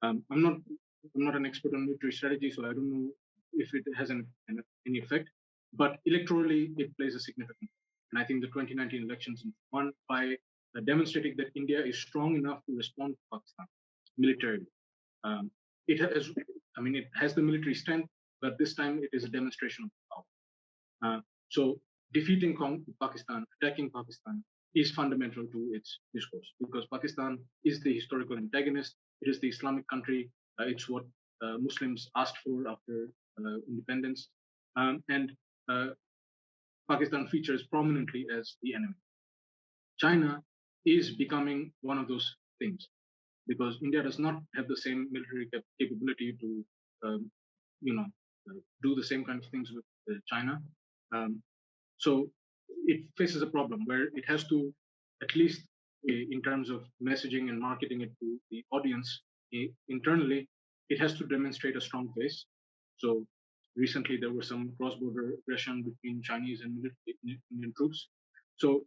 I'm not an expert on military strategy, so I don't know if it has any effect. But electorally, it plays a significant role. And I think the 2019 elections won by demonstrating that India is strong enough to respond to Pakistan militarily. It has the military strength, but this time it is a demonstration of power. So defeating Pakistan, attacking Pakistan is fundamental to its discourse because Pakistan is the historical antagonist. It is the Islamic country. It's what Muslims asked for after independence. And Pakistan features prominently as the enemy. China is becoming one of those things because India does not have the same military capability to, do the same kind of things with China. So it faces a problem where it has to, at least in terms of messaging and marketing it to the audience internally, it has to demonstrate a strong face. So recently there was some cross-border aggression between Chinese and Indian troops. So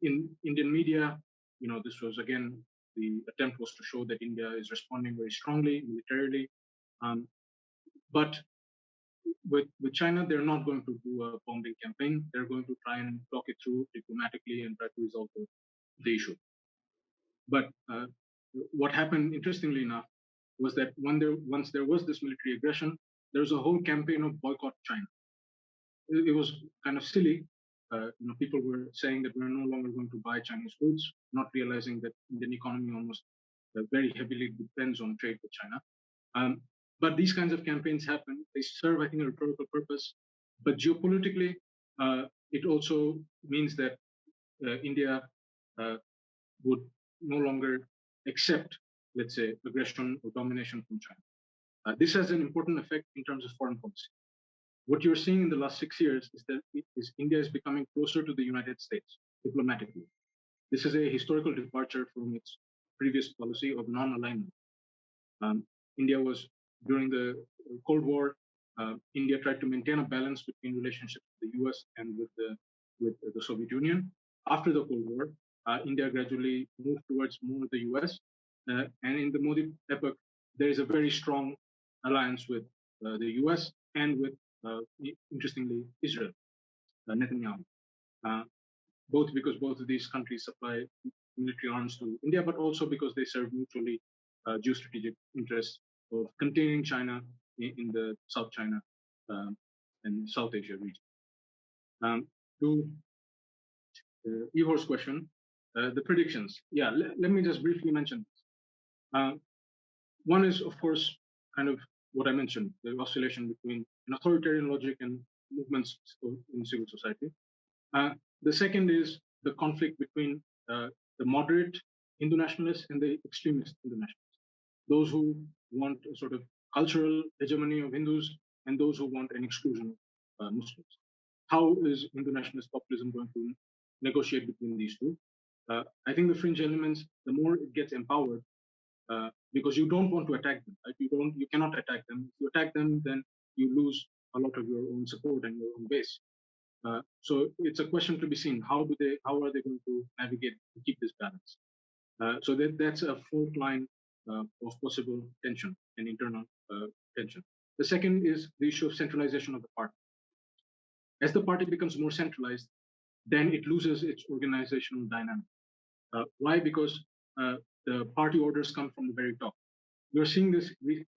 in Indian media, this was again, the attempt was to show that India is responding very strongly militarily. But with China, they're not going to do a bombing campaign. They're going to try and talk it through diplomatically and try to resolve the issue. But what happened, interestingly enough, was that once there was this military aggression, there was a whole campaign of boycott China. It was kind of silly. People were saying that we're no longer going to buy Chinese goods, not realizing that Indian economy almost very heavily depends on trade with China. But these kinds of campaigns happen. They serve, I think, a rhetorical purpose. But geopolitically, it also means that India would no longer accept, let's say, aggression or domination from China. This has an important effect in terms of foreign policy. What you're seeing in the last 6 years is that India is becoming closer to the United States diplomatically. This is a historical departure from its previous policy of non-alignment. India was, during the Cold War, India tried to maintain a balance between relationships with the US and with the Soviet Union. After the Cold War, India gradually moved towards more the US. And in the Modi epoch, there is a very strong alliance with the US and with, interestingly, Israel, Netanyahu. Both because both of these countries supply military arms to India, but also because they serve mutually geostrategic interests of containing China in the South China and South Asia region. To Ivor's question, the predictions. Yeah, let me just briefly mention this. One is, of course, kind of what I mentioned, the oscillation between an authoritarian logic and movements in civil society. The second is the conflict between the moderate Hindu nationalists and the extremist Hindu nationalists. Those who want a sort of cultural hegemony of Hindus and those who want an exclusion of Muslims. How is Hindu nationalist populism going to negotiate between these two? I think the fringe elements, the more it gets empowered, because you don't want to attack them, right? You cannot attack them. If you attack them, then you lose a lot of your own support and your own base. So it's a question to be seen. How are they going to navigate to keep this balance? So that's a fourth line of possible tension and internal tension. The second is the issue of centralization of the party. As the party becomes more centralized, then it loses its organizational dynamic. Why? Because the party orders come from the very top. We're seeing this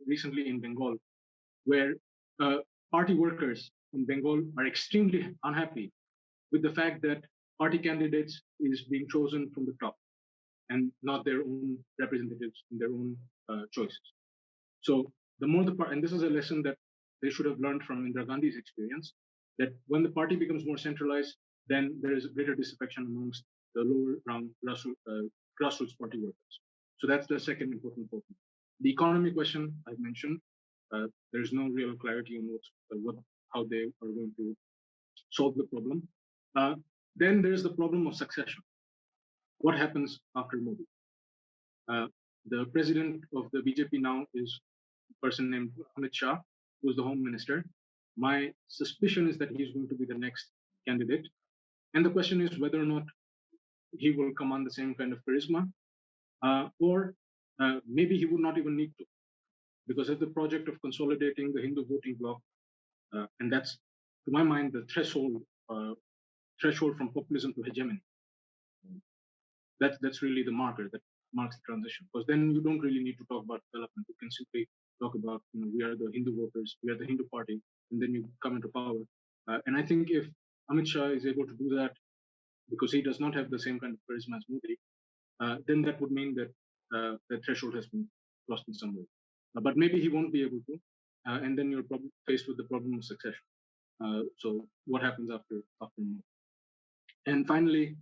recently in Bengal, where party workers in Bengal are extremely unhappy with the fact that party candidates is being chosen from the top and not their own representatives in their own choices. So the more and this is a lesson that they should have learned from Indira Gandhi's experience, that when the party becomes more centralized, then there is greater disaffection amongst the lower round grassroots party workers. So that's the second important point. The economy question I've mentioned, there's no real clarity on how they are going to solve the problem. Then there's the problem of succession. What happens after Modi? The president of the BJP now is a person named Amit Shah, who's the home minister. My suspicion is that he's going to be the next candidate. And the question is whether or not he will command the same kind of charisma, or maybe he would not even need to, because of the project of consolidating the Hindu voting bloc, and that's, to my mind, the threshold from populism to hegemony. That's really the marker that marks the transition, because then you don't really need to talk about development. You can simply talk about, we are the Hindu voters, we are the Hindu party, and then you come into power. And I think if Amit Shah is able to do that, because he does not have the same kind of charisma as Modi, then that would mean that the threshold has been crossed in some way. But maybe he won't be able to, and then you're probably faced with the problem of succession. So what happens after Modi? And finally,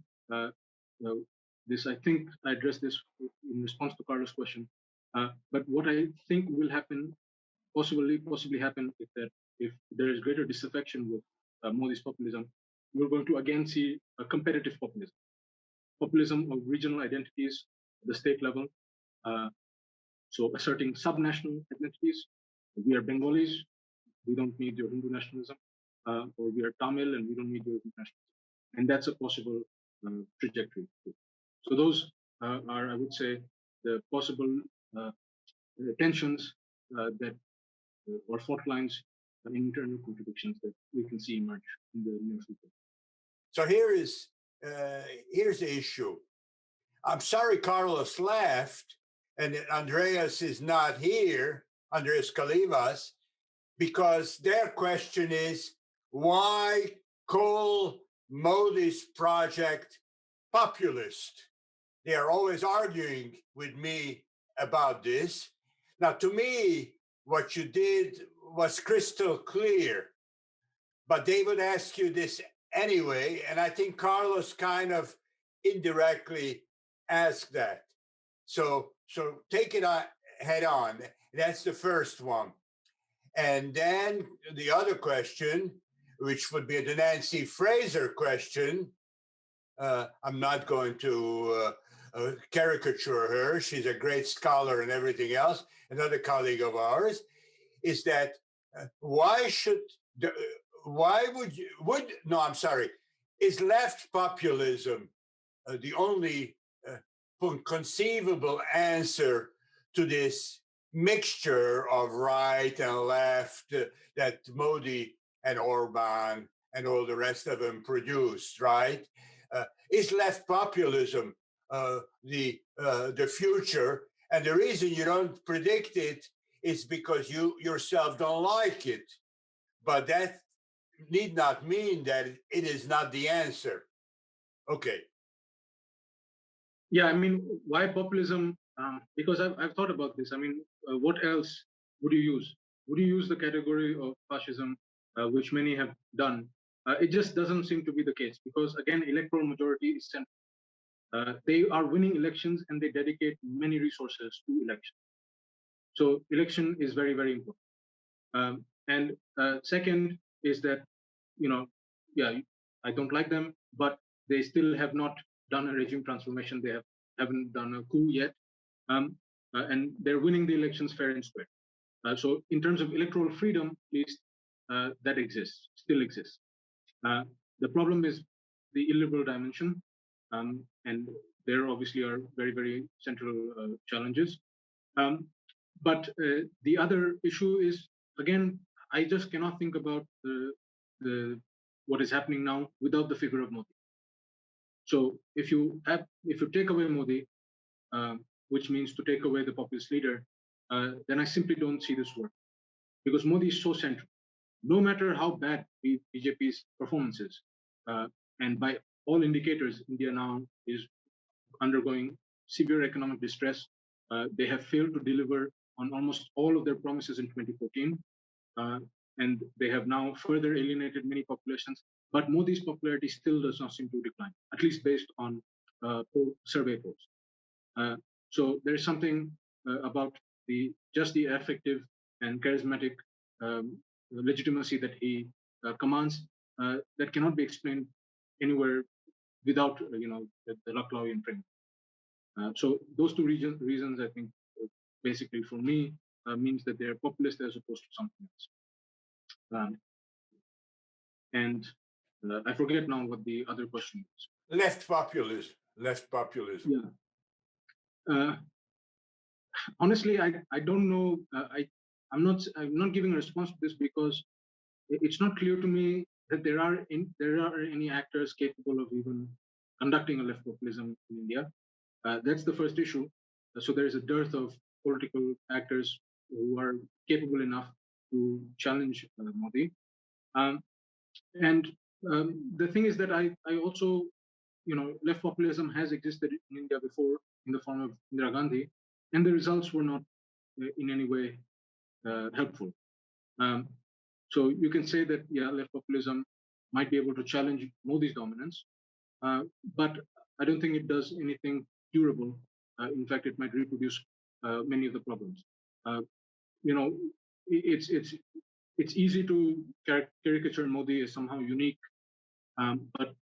this, I think I addressed this in response to Carlos' question. But what I think will happen, possibly happen, is that if there is greater disaffection with Modi's populism, we're going to again see a competitive populism of regional identities at the state level. So asserting sub-national identities. We are Bengalis, we don't need your Hindu nationalism, or we are Tamil and we don't need your Hindu nationalism. And that's a possible trajectory. So those are, I would say, the possible tensions that or fault lines and internal contradictions that we can see emerge in the near future. So here's the issue. I'm sorry Carlos left and Andreas is not here, Andreas Kalivas, because their question is, why call Modi's project populist? They are always arguing with me about this. Now, to me, what you did was crystal clear, but they would ask you this anyway, and I think Carlos kind of indirectly asked that. So take it head on. That's the first one. And then the other question, which would be the Nancy Fraser question, I'm not going to caricature her. She's a great scholar and everything else. Another colleague of ours is that is left populism the only conceivable answer to this mixture of right and left that Modi and Orban and all the rest of them produced, right? Is left populism the future? And the reason you don't predict it is because you yourself don't like it. But that need not mean that it is not the answer. Okay. Yeah, I mean, why populism? Because I've thought about this. I mean, what else would you use? Would you use the category of fascism, which many have done? It just doesn't seem to be the case because, again, electoral majority is central. They are winning elections and they dedicate many resources to election. So election is very, very important. And second is that, I don't like them, but they still have not done a regime transformation. They haven't done a coup yet. And they're winning the elections fair and square. So in terms of electoral freedom, at least that still exists. The problem is the illiberal dimension. And there obviously are very, very central challenges. But the other issue is, again, I just cannot think about what is happening now without the figure of Modi. So if you take away Modi, which means to take away the populist leader, then I simply don't see this work, because Modi is so central. No matter how bad BJP's performance is, and by all indicators, India now is undergoing severe economic distress. They have failed to deliver on almost all of their promises in 2014. And they have now further alienated many populations. But Modi's popularity still does not seem to decline, at least based on survey polls. So there is something about the effective and charismatic legitimacy that he commands that cannot be explained anywhere without the Laclauian framework. So those two reasons, I think, basically for me means that they are populist as opposed to something else. And I forget now what the other question is. Left populism. Yeah. Honestly, I don't know. I'm not giving a response to this because it's not clear to me that there are any actors capable of even conducting a left populism in India. That's the first issue. So there is a dearth of political actors who are capable enough to challenge Modi. And the thing is that I also, left populism has existed in India before in the form of Indira Gandhi, and the results were not in any way helpful. So you can say that, left populism might be able to challenge Modi's dominance, but I don't think it does anything durable. In fact, it might reproduce many of the problems. It's easy to caricature Modi as somehow unique, but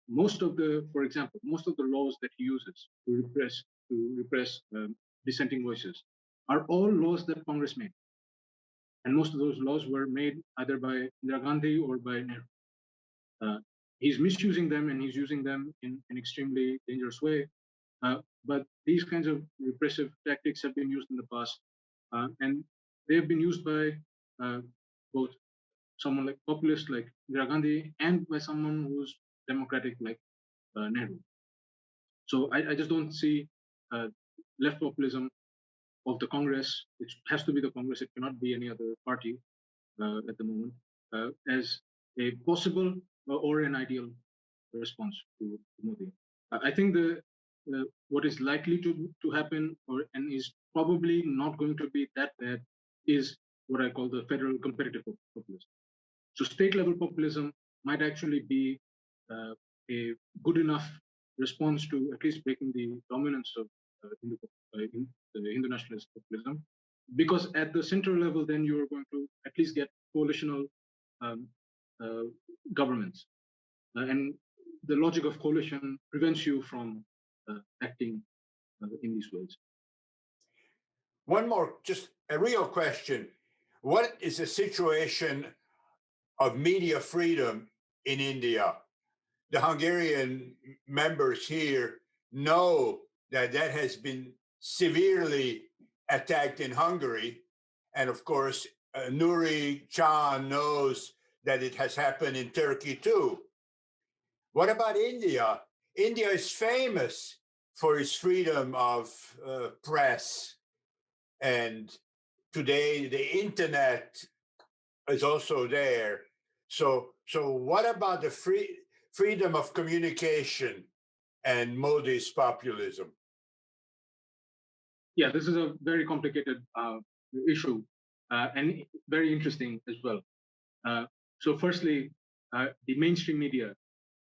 for example, most of the laws that he uses to repress dissenting voices are all laws that Congress made. And most of those laws were made either by Indira Gandhi or by Nehru. he's misusing them and he's using them in an extremely dangerous way. But these kinds of repressive tactics have been used in the past, and they have been used by both someone like populist like Indira Gandhi and by someone who's democratic like Nehru. So I just don't see left populism of the Congress. It has to be the Congress. It cannot be any other party at the moment as a possible or an ideal response to Modi. I think what is likely to happen, and is probably not going to be that bad, is what I call the federal competitive populism. So state level populism might actually be a good enough response to at least breaking the dominance of the Hindu nationalist populism, because at the central level, then you are going to at least get coalitional governments, and the logic of coalition prevents you from acting in these ways. One more, just a real question. What is the situation of media freedom in India? The Hungarian members here know that that has been severely attacked in Hungary. And of course, Nuri Chan knows that it has happened in Turkey too. What about India? India is famous for its freedom of press. And today the internet is also there. So what about the freedom of communication and Modi's populism? Yeah, this is a very complicated issue and very interesting as well. So firstly, the mainstream media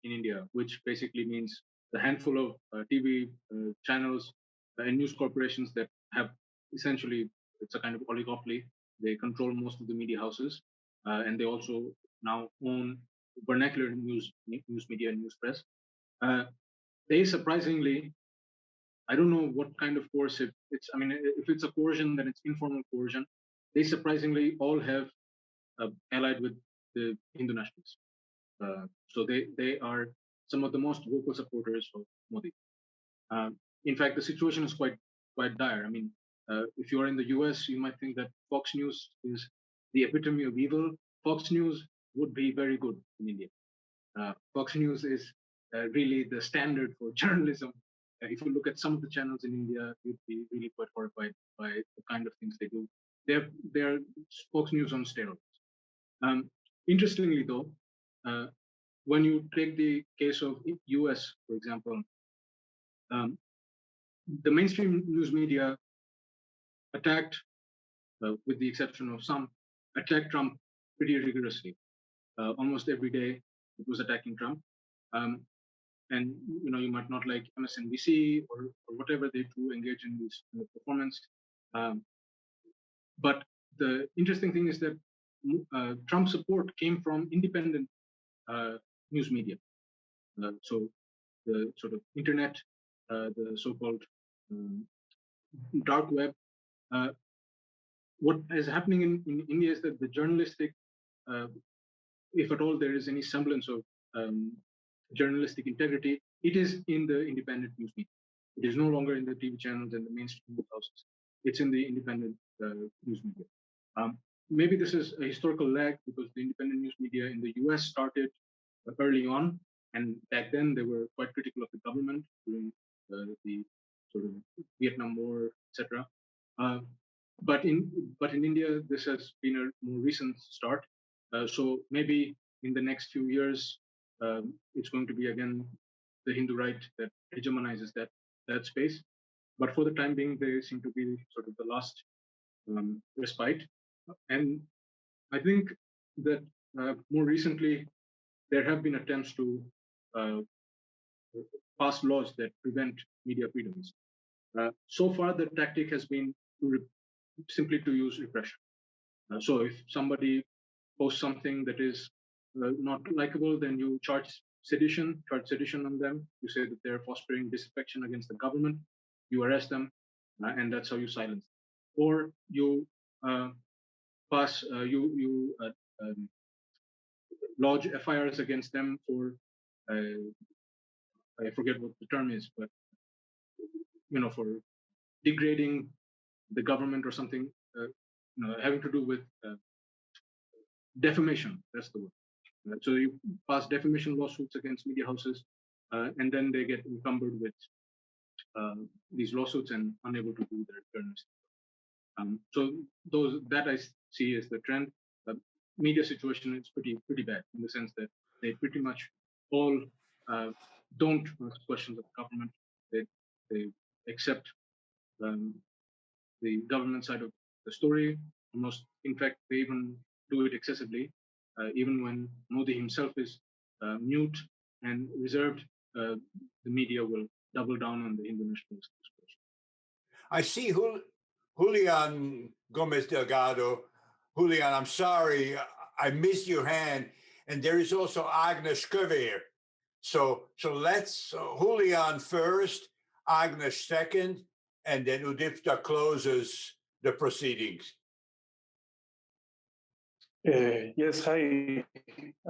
in India, which basically means the handful of TV channels and news corporations that have essentially, it's a kind of oligopoly. They control most of the media houses, and they also now own vernacular news media and news press. They surprisingly, I don't know what kind of coercive it's. I mean, if it's a coercion, then it's informal coercion. They surprisingly all have allied with the Hindu nationalists. So they are some of the most vocal supporters of Modi. In fact, the situation is quite dire. I mean, if you are in the US, you might think that Fox News is the epitome of evil. Fox News would be very good in India. Fox News is really the standard for journalism. If you look at some of the channels in India, you'd be really quite horrified by the kind of things they do. They're Fox News on steroids. Interestingly, though, when you take the case of US, for example, the mainstream news media attacked, with the exception of some, attacked Trump pretty rigorously. Almost every day, it was attacking Trump. And you might not like MSNBC or whatever they do engage in this performance. But the interesting thing is that Trump support came from independent news media. So the sort of internet, the so-called dark web. What is happening in India is that the journalistic, if at all there is any semblance of journalistic integrity, it is in the independent news media. It is no longer in the TV channels and the mainstream news houses. It's in the independent news media. Maybe this is a historical lag because the independent news media in the US started early on, and back then they were quite critical of the government during the sort of Vietnam War, etc. But in India, this has been a more recent start. So maybe in the next few years, it's going to be again the Hindu right that hegemonizes that space. But for the time being, they seem to be sort of the last respite. And I think that more recently, there have been attempts to pass laws that prevent media freedoms. So far, the tactic has been simply to use repression. So if somebody posts something that is not likable, then you charge sedition on them. You say that they're fostering disaffection against the government. You arrest them, and that's how you silence them. Or you lodge FIRs against them for I forget what the term is, but for degrading the government or something, having to do with defamation. That's the word. So you pass defamation lawsuits against media houses, and then they get encumbered with these lawsuits and unable to do their journalism. So that I see as the trend. Media situation is pretty bad in the sense that they pretty much all don't ask questions of government. They accept the government side of the story. Almost, in fact, they even do it excessively. Even when Modi himself is mute and reserved, the media will double down on the Hindu nationalist discourse. I see Julian Gomez Delgado. Julian, I'm sorry, I missed your hand. And there is also Agnes Kövér. So let's Julian first, Agnes second, and then Udipta closes the proceedings. Yes, hi,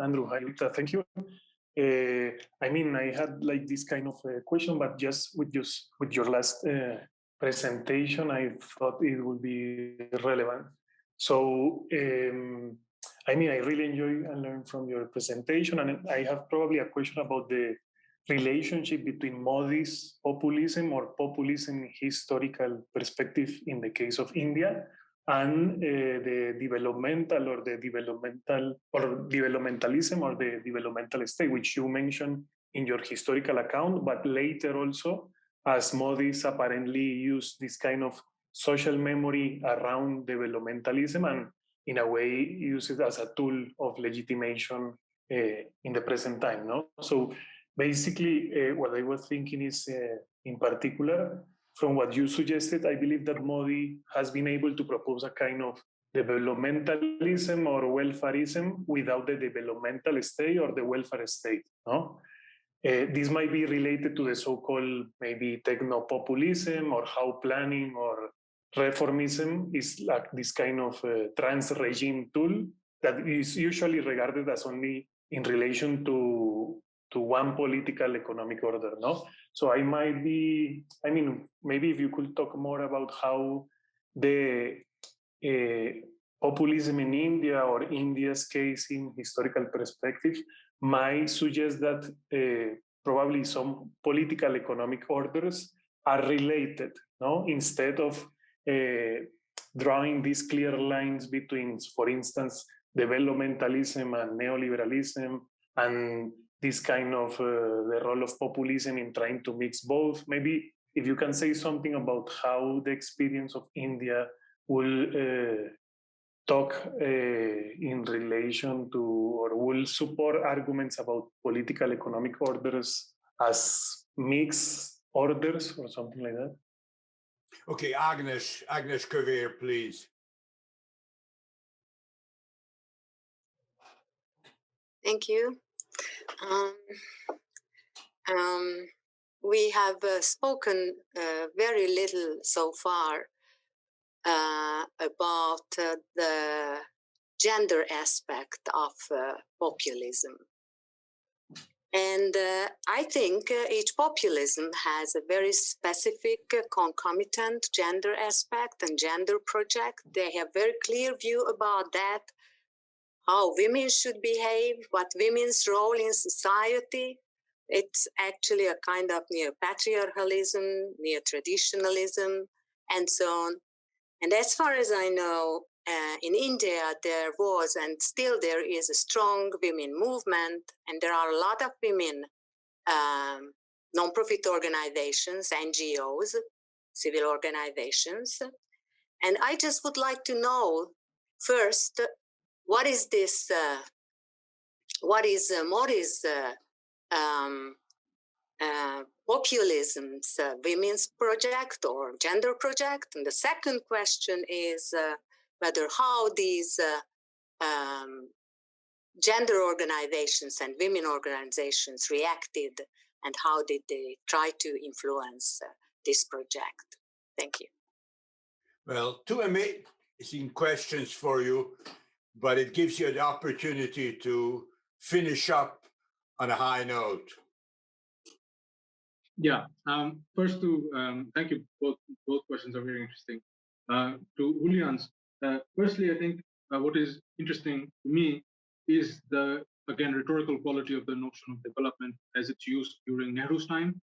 Andrew. Hi, Udipta. Thank you. I mean, I had like this kind of question, but just with your last presentation, I thought it would be relevant. So, I mean, I really enjoy and learn from your presentation, and I have probably a question about the relationship between Modi's populism or populism historical perspective in the case of India and the developmental or the developmentalism or the developmental state, which you mentioned in your historical account, but later also as Modi's apparently used this kind of social memory around developmentalism and in a way use it as a tool of legitimation in the present time. No, so basically what I was thinking is in particular from what you suggested, I believe that Modi has been able to propose a kind of developmentalism or welfareism without the developmental state or the welfare state. No, this might be related to the so-called maybe techno-populism or how planning or reformism is like this kind of trans-regime tool that is usually regarded as only in relation to one political economic order, no? So I mean, maybe if you could talk more about how the populism in India or India's case in historical perspective might suggest that probably some political economic orders are related, no? Instead of drawing these clear lines between, for instance, developmentalism and neoliberalism and this kind of the role of populism in trying to mix both. Maybe if you can say something about how the experience of India will talk in relation to or will support arguments about political economic orders as mixed orders or something like that. Okay, Agnes Kövér, please. Thank you. We have spoken very little so far about the gender aspect of populism. And I think each populism has a very specific concomitant gender aspect and gender project. They have very clear view about that, how women should behave, what women's role in society. It's actually a kind of neo-patriarchalism, neo-traditionalism, and so on. And as far as I know, in India, there was and still there is a strong women movement, and there are a lot of women non-profit organizations, NGOs, civil organizations. And I just would like to know first, what is this? What is Modi's populism's women's project or gender project? And the second question is whether how these gender organizations and women organizations reacted and how did they try to influence this project? Thank you. Well, two amazing questions for you, but it gives you the opportunity to finish up on a high note. Yeah. First, thank you. Both questions are very interesting. To Julian's, firstly, I think what is interesting to me is the rhetorical quality of the notion of development as it's used during Nehru's time,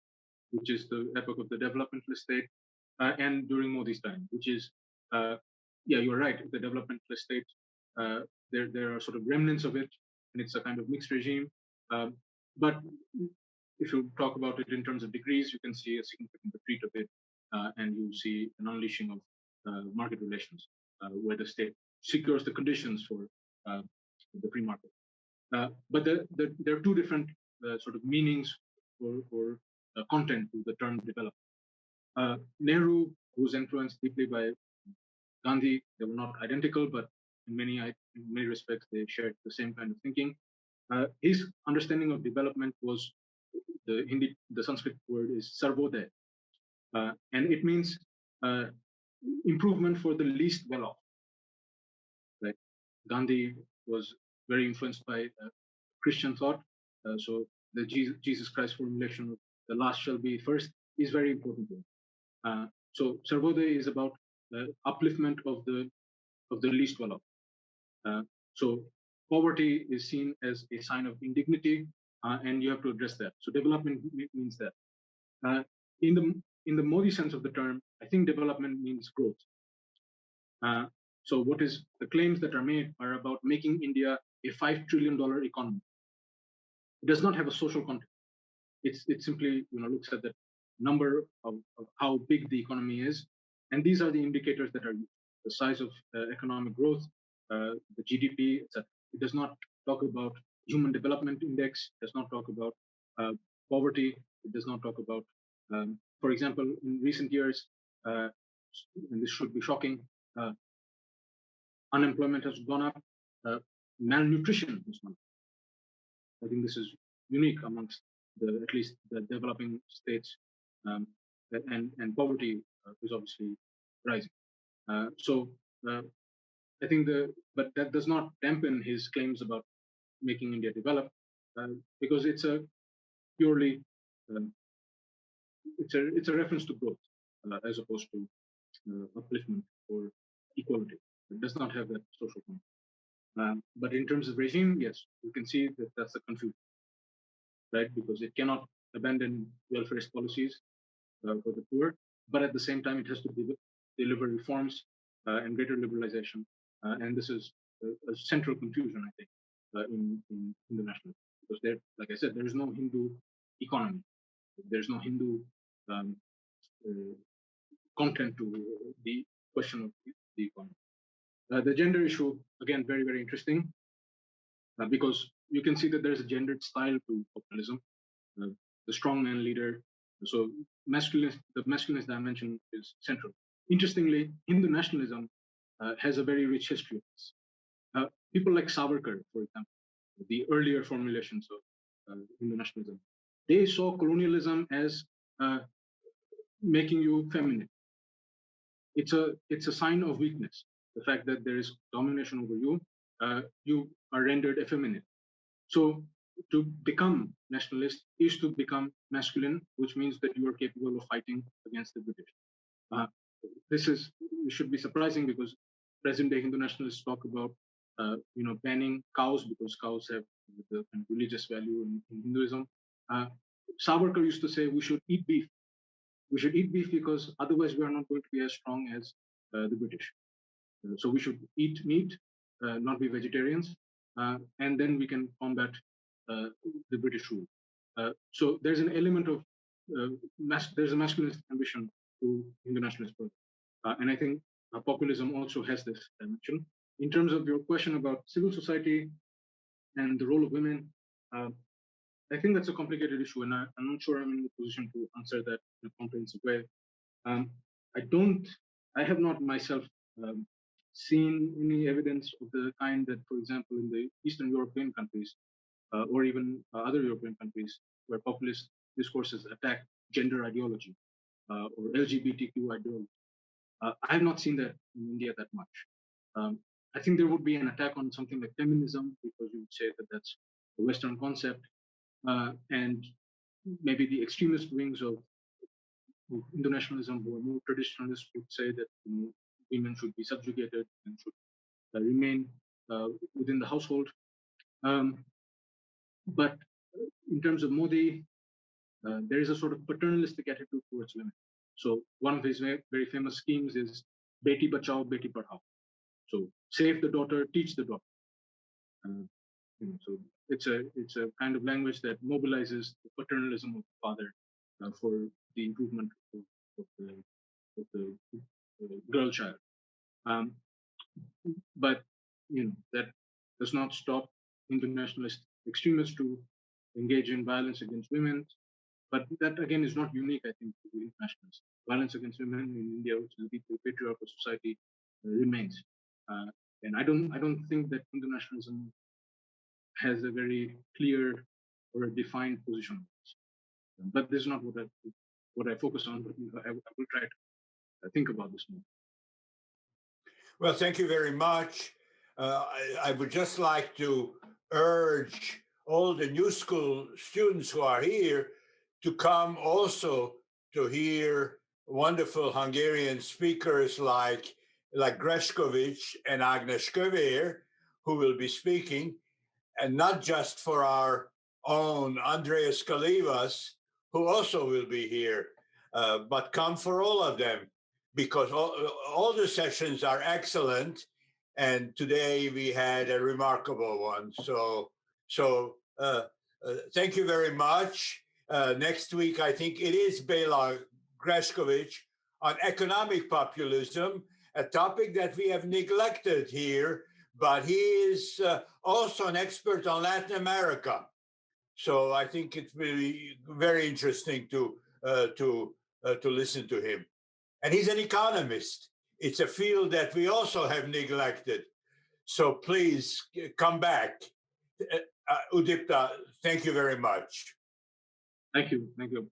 which is the epoch of the developmentalist state, and during Modi's time, which is yeah, you're right. The developmentalist state, there are sort of remnants of it, and it's a kind of mixed regime. But if you talk about it in terms of degrees, you can see a significant retreat of it, and you see an unleashing of market relations, where the state secures the conditions for the free market. But there are two different sort of meanings or content to the term development. Nehru was influenced deeply by Gandhi. They were not identical, but in many respects, they shared the same kind of thinking. His understanding of development was the Sanskrit word is sarvodaya, and it means improvement for the least well-off. Right? Gandhi was very influenced by Christian thought, so the Jesus Christ formulation of the last shall be first is very important. So sarvodaya is about upliftment of the least well-off. So poverty is seen as a sign of indignity, and you have to address that. So development means that. In the Modi sense of the term, I think development means growth. So what is the claims that are made are about making India a $5 trillion economy. It does not have a social content. It simply looks at the number of how big the economy is, and these are the indicators that are used: the size of economic growth, the GDP, etc. It does not talk about human development index. It does not talk about poverty. It does not talk about, for example, in recent years, and this should be shocking, unemployment has gone up, malnutrition has gone up. I think this is unique amongst at least the developing states, and poverty is obviously rising. So I think but that does not dampen his claims about making India develop, because it's a purely it's a reference to growth as opposed to upliftment or equality. It does not have that social component. But in terms of regime, yes, you can see that that's the confusion, right? Because it cannot abandon welfarist policies for the poor, but at the same time, it has to deliver reforms and greater liberalization. And this is a central confusion, I think, in the nationalism, because there, like I said, there is no Hindu economy. There's no Hindu content to the question of the economy. The gender issue, again, very, very interesting, because you can see that there's a gendered style to populism. The strongman leader, so the masculinist dimension is central. Interestingly, Hindu nationalism has a very rich history of this. People like Savarkar, for example, the earlier formulations of Hindu nationalism, they saw colonialism as making you feminine. It's a sign of weakness. The fact that there is domination over you, you are rendered effeminate. So to become nationalist is to become masculine, which means that you are capable of fighting against the British. This should be surprising, because present-day Hindu nationalists talk about banning cows because cows have the kind of religious value in Hinduism. Savarkar used to say we should eat beef. We should eat beef because otherwise we are not going to be as strong as the British. So we should eat meat, not be vegetarians, and then we can combat the British rule. So there's an element of there's a masculinist ambition to Hindu nationalist project, and I think populism also has this dimension. In terms of your question about civil society and the role of women, I think that's a complicated issue, and I'm not sure I'm in the position to answer that in a comprehensive way. I have not myself seen any evidence of the kind that, for example, in the Eastern European countries, or even other European countries, where populist discourses attack gender ideology or LGBTQ ideology. I have not seen that in India that much. I think there would be an attack on something like feminism, because you would say that that's a Western concept. and maybe the extremist wings of Indo-nationalism, who are more traditionalist, would say that women should be subjugated and should remain within the household. But in terms of Modi, there is a sort of paternalistic attitude towards women. So one of his very famous schemes is Beti Bachao, Beti Padhao. So save the daughter, teach the daughter. So it's a kind of language that mobilizes the paternalism of the father for the improvement of the girl child. But that does not stop internationalist extremists to engage in violence against women. But that again is not unique, I think, to the internationalists. Violence against women in India, which is a deeply patriarchal society, remains. And I don't think that internationalism has a very clear or a defined position. But this is not what I focus on. But I will try to think about this more. Well, thank you very much. I would just like to urge all the New School students who are here to come also to hear wonderful Hungarian speakers like Grešković and Agnes Kövér, who will be speaking, and not just for our own Andreas Kalivas, who also will be here, but come for all of them, because all the sessions are excellent, and today we had a remarkable one. So thank you very much. Next week, I think it is Bela Grešković on economic populism, a topic that we have neglected here, but he is also an expert on Latin America. So I think it will be very interesting to listen to him. And he's an economist. It's a field that we also have neglected. So please come back. Udipta, thank you very much. Thank you. Thank you.